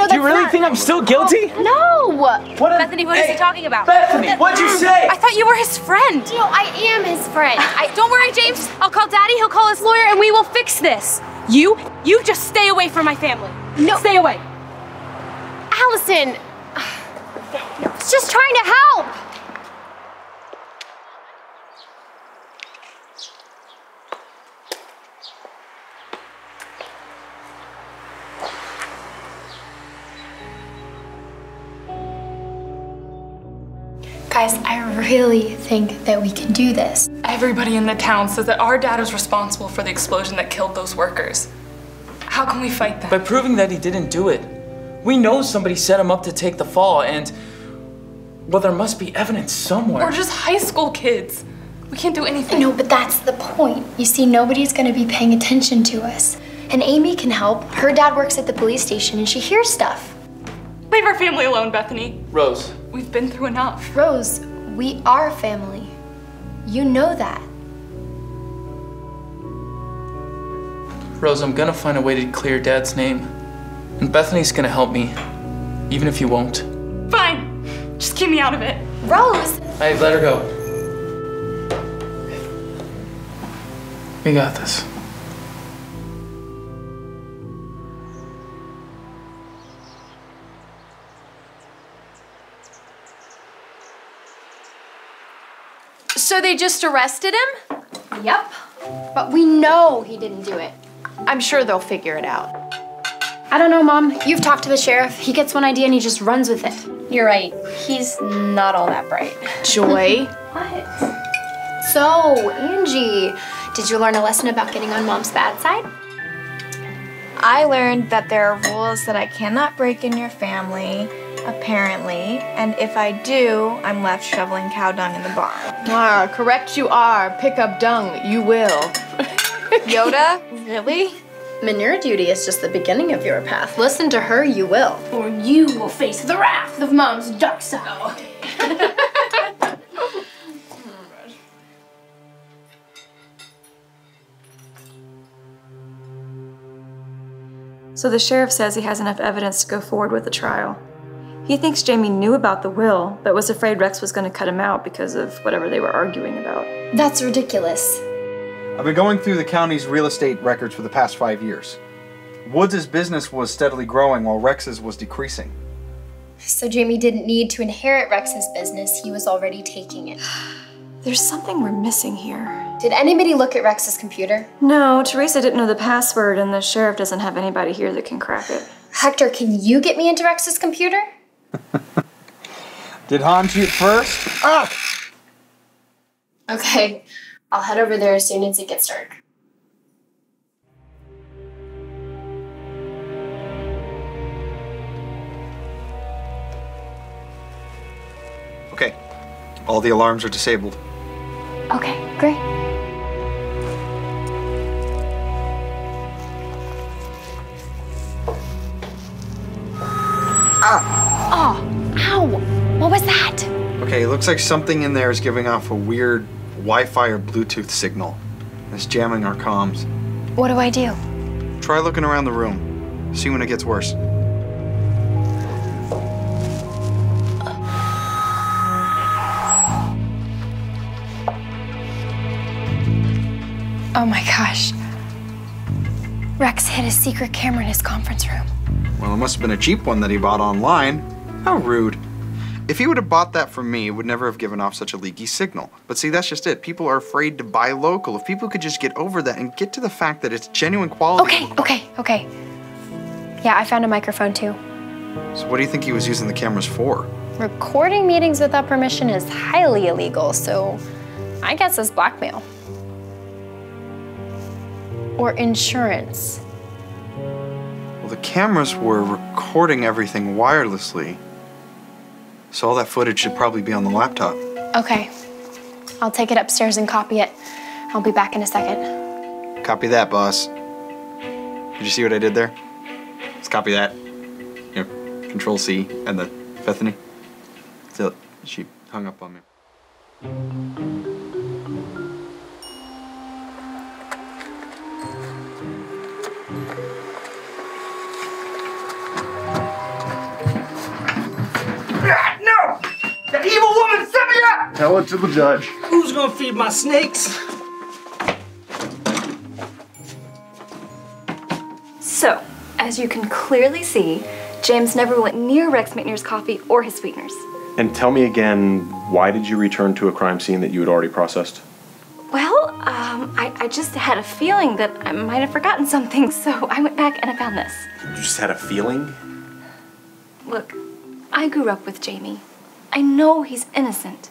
Speaker 4: Do you really think I'm still guilty?
Speaker 6: No!
Speaker 4: What?
Speaker 6: Bethany, what is he talking about?
Speaker 4: Bethany, what'd you say?
Speaker 6: I thought you were his friend.
Speaker 5: No, I am his friend.
Speaker 6: Don't worry, James. I'll call Daddy, he'll call his lawyer, and we will fix this. You just stay away from my family.
Speaker 5: No.
Speaker 6: Stay away.
Speaker 5: Allison! I was just trying to help! Guys, I really think that we can do this.
Speaker 10: Everybody in the town says that our dad is responsible for the explosion that killed those workers. How can we fight them?
Speaker 4: By proving that he didn't do it. We know somebody set him up to take the fall, and well, there must be evidence somewhere.
Speaker 10: We're just high school kids. We can't do anything.
Speaker 5: No, but that's the point. You see, nobody's gonna be paying attention to us. And Amy can help. Her dad works at the police station and she hears stuff.
Speaker 10: Leave our family alone, Bethany.
Speaker 4: Rose.
Speaker 10: We've been through enough.
Speaker 5: Rose, we are family. You know that.
Speaker 4: Rose, I'm gonna find a way to clear Dad's name. And Bethany's gonna help me, even if you won't.
Speaker 10: Fine. Just keep me out of it.
Speaker 5: Rose!
Speaker 4: Hey, let her go. We got this.
Speaker 6: So they just arrested him?
Speaker 5: Yep. But we know he didn't do it.
Speaker 6: I'm sure they'll figure it out.
Speaker 5: I don't know, Mom. You've talked to the sheriff. He gets one idea and he just runs with it. You're right. He's not all that bright.
Speaker 6: Joy?
Speaker 5: What? So, Angie, did you learn a lesson about getting on Mom's bad side?
Speaker 8: I learned that there are rules that I cannot break in your family, apparently, and if I do, I'm left shoveling cow dung in the barn.
Speaker 6: Ah, correct you are. Pick up dung. You will.
Speaker 8: Yoda? Really?
Speaker 5: Manure duty is just the beginning of your path. Listen to her, you will.
Speaker 6: Or you will face the wrath of Mom's dark side.
Speaker 2: So the sheriff says he has enough evidence to go forward with the trial. He thinks Jamie knew about the will, but was afraid Rex was going to cut him out because of whatever they were arguing about.
Speaker 5: That's ridiculous.
Speaker 13: I've been going through the county's real estate records for the past 5 years. Woods' business was steadily growing while Rex's was decreasing.
Speaker 5: So Jamie didn't need to inherit Rex's business, he was already taking it.
Speaker 2: There's something we're missing here.
Speaker 5: Did anybody look at Rex's computer?
Speaker 2: No, Teresa didn't know the password and the sheriff doesn't have anybody here that can crack it.
Speaker 5: Hector, can you get me into Rex's computer?
Speaker 13: Did Han shoot first? Ah!
Speaker 5: Okay, I'll head over there as soon as it gets dark.
Speaker 13: Okay, all the alarms are disabled.
Speaker 5: Okay, great.
Speaker 13: Ah!
Speaker 5: Oh, ow! What was that?
Speaker 13: Okay, it looks like something in there is giving off a weird Wi-Fi or Bluetooth signal. It's jamming our comms.
Speaker 5: What do I do?
Speaker 13: Try looking around the room. See when it gets worse.
Speaker 5: Oh my gosh. Rex hid a secret camera in his conference room.
Speaker 13: Well, it must have been a cheap one that he bought online. How rude. If he would have bought that from me, it would never have given off such a leaky signal. But see, that's just it. People are afraid to buy local. If people could just get over that and get to the fact that it's genuine quality.
Speaker 5: Okay. Yeah, I found a microphone too.
Speaker 13: So what do you think he was using the cameras for?
Speaker 5: Recording meetings without permission is highly illegal, so I guess it's blackmail. Or insurance.
Speaker 13: Well, the cameras were recording everything wirelessly. So all that footage should probably be on the laptop.
Speaker 5: Okay. I'll take it upstairs and copy it. I'll be back in a second.
Speaker 13: Copy that, boss. Did you see what I did there? Let's copy that. Yep. Control C and the Bethany. So she hung up on me.
Speaker 12: No! That evil woman set me up!
Speaker 11: Tell it to the judge.
Speaker 12: Who's gonna feed my snakes?
Speaker 2: So, as you can clearly see, James never went near Rex McNair's coffee or his sweeteners.
Speaker 3: And tell me again, why did you return to a crime scene that you had already processed?
Speaker 2: Well, I just had a feeling that I might have forgotten something, so I went back and I found this.
Speaker 3: You just had a feeling?
Speaker 2: Look, I grew up with Jamie. I know he's innocent.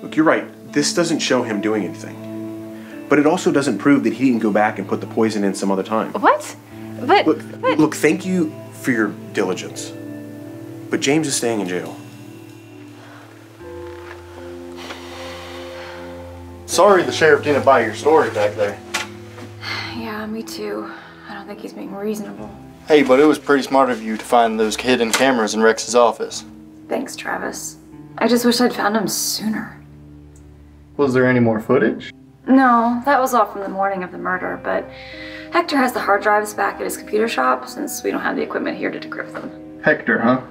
Speaker 3: Look, you're right. This doesn't show him doing anything. But it also doesn't prove that he didn't go back and put the poison in some other time.
Speaker 2: What? But
Speaker 3: Look, thank you for your diligence. But James is staying in jail.
Speaker 14: Sorry the sheriff didn't buy your story back there.
Speaker 2: Yeah, me too. I don't think he's being reasonable.
Speaker 14: Hey, but it was pretty smart of you to find those hidden cameras in Rex's office.
Speaker 2: Thanks, Travis. I just wish I'd found him sooner.
Speaker 14: Was there any more footage?
Speaker 2: No, that was all from the morning of the murder, but Hector has the hard drives back at his computer shop since we don't have the equipment here to decrypt them.
Speaker 14: Hector, huh?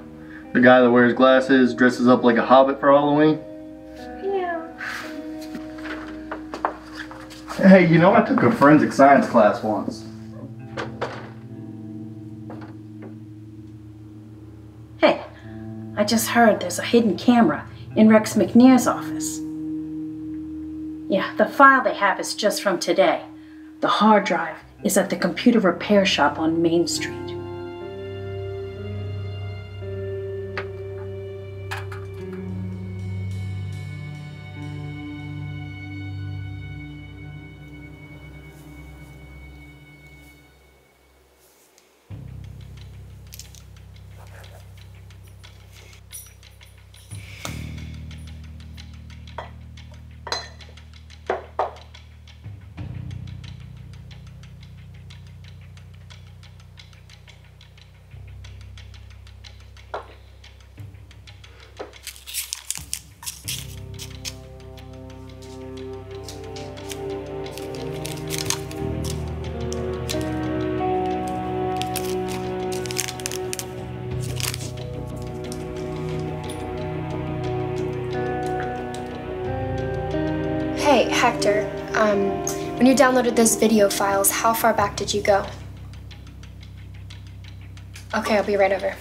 Speaker 14: The guy that wears glasses, dresses up like a hobbit for Halloween?
Speaker 2: Yeah.
Speaker 14: Hey, you know I took a forensic science class once.
Speaker 16: Hey, I just heard there's a hidden camera in Rex McNair's office. Yeah, the file they have is just from today. The hard drive is at the computer repair shop on Main Street.
Speaker 5: Hey, Hector, when you downloaded those video files, how far back did you go? Okay, I'll be right over.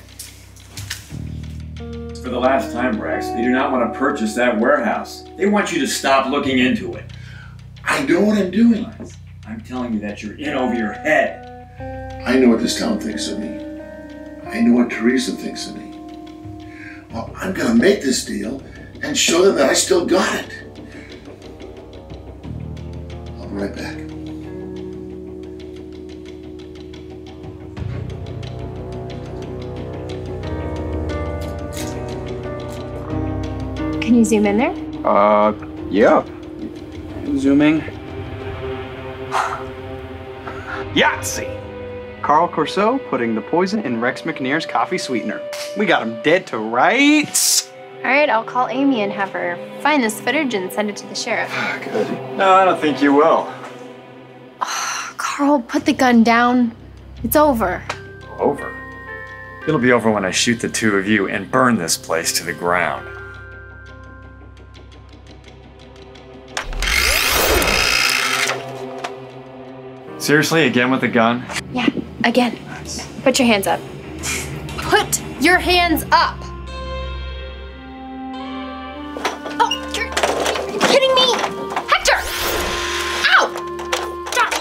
Speaker 24: For the last time, Rex, they do not want to purchase that warehouse. They want you to stop looking into it.
Speaker 21: I know what I'm doing.
Speaker 24: I'm telling you that you're in over your head.
Speaker 21: I know what this town thinks of me. I know what Teresa thinks of me. Well, I'm gonna make this deal and show them that I still got it. I'll be right back.
Speaker 5: Can you zoom in there?
Speaker 13: Yeah. Zooming. Yahtzee! Carl Corso putting the poison in Rex McNair's coffee sweetener. We got him dead to rights.
Speaker 5: All right, I'll call Amy and have her find this footage and send it to the sheriff.
Speaker 24: Good. No, I don't think you will.
Speaker 5: Carl, put the gun down. It's over.
Speaker 24: Over? It'll be over when I shoot the two of you and burn this place to the ground. Seriously, again with the gun?
Speaker 7: Yeah, again. Put your hands up. Put your hands up! Oh, you're kidding me! Hector! Ow! Stop!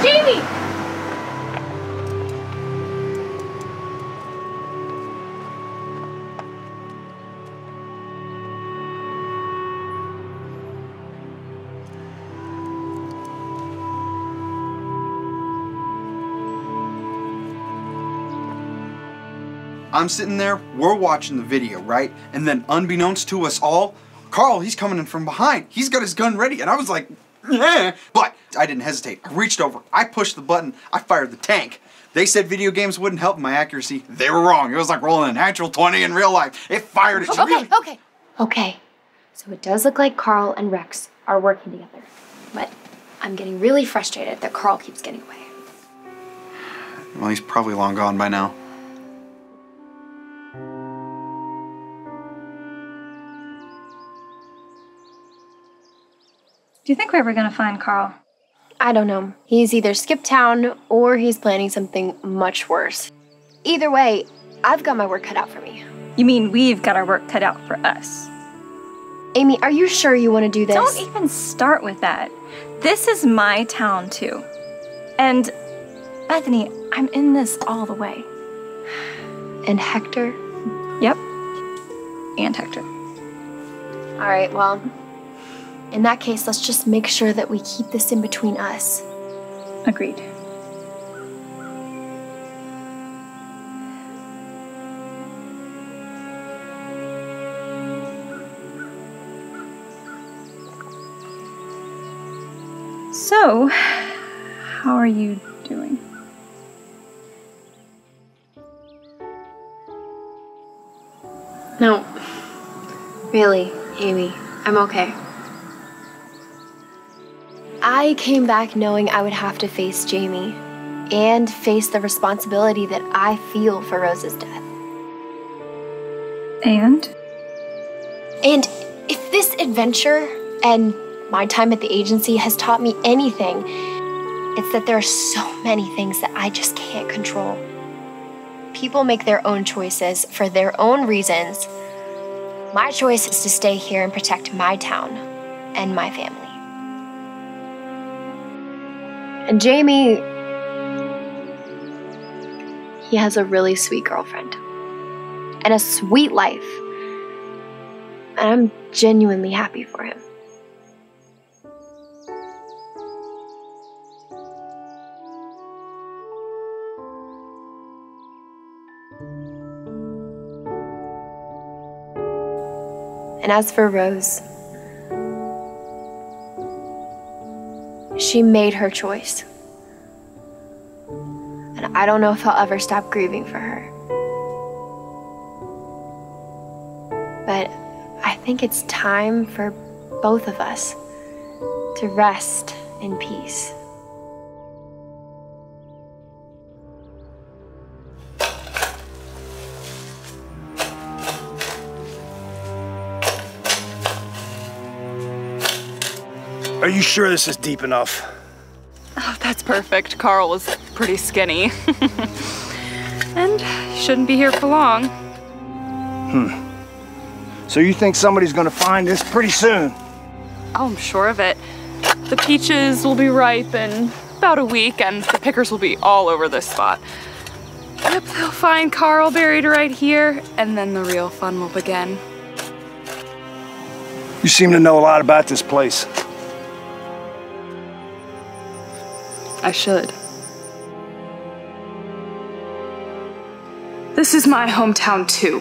Speaker 7: Jamie!
Speaker 13: I'm sitting there, we're watching the video, right? And then unbeknownst to us all, Carl, he's coming in from behind. He's got his gun ready, and I was like, yeah. But I didn't hesitate. I reached over, I pushed the button, I fired the tank. They said video games wouldn't help my accuracy. They were wrong. It was like rolling a natural 20 in real life. It fired at you.
Speaker 7: Okay. So it does look like Carl and Rex are working together. But I'm getting really frustrated that Carl keeps getting away.
Speaker 13: Well, he's probably long gone by now.
Speaker 22: Do you think we're ever gonna find Carl?
Speaker 7: I don't know. He's either skipped town or he's planning something much worse. Either way, I've got my work cut out for me.
Speaker 22: You mean we've got our work cut out for us?
Speaker 7: Amy, are you sure you want to do this?
Speaker 22: Don't even start with that. This is my town too. And Bethany, I'm in this all the way.
Speaker 7: And Hector?
Speaker 22: Yep. And Hector.
Speaker 7: All right, well, in that case, let's just make sure that we keep this in between us.
Speaker 22: Agreed. So, how are you doing?
Speaker 7: No, really, Amy, I'm okay. I came back knowing I would have to face Jamie and face the responsibility that I feel for Rose's death.
Speaker 22: And?
Speaker 7: And if this adventure and my time at the agency has taught me anything, it's that there are so many things that I just can't control. People make their own choices for their own reasons. My choice is to stay here and protect my town and my family. And Jamie, he has a really sweet girlfriend and a sweet life. And I'm genuinely happy for him. And as for Rose, she made her choice. And I don't know if I'll ever stop grieving for her. But I think it's time for both of us to rest in peace.
Speaker 12: Are you sure this is deep enough?
Speaker 10: Oh, that's perfect. Carl was pretty skinny. And he shouldn't be here for long.
Speaker 12: So you think somebody's gonna find this pretty soon?
Speaker 10: Oh, I'm sure of it. The peaches will be ripe in about a week, and the pickers will be all over this spot. Yep, they'll find Carl buried right here, and then the real fun will begin.
Speaker 12: You seem to know a lot about this place.
Speaker 10: I should. This is my hometown too.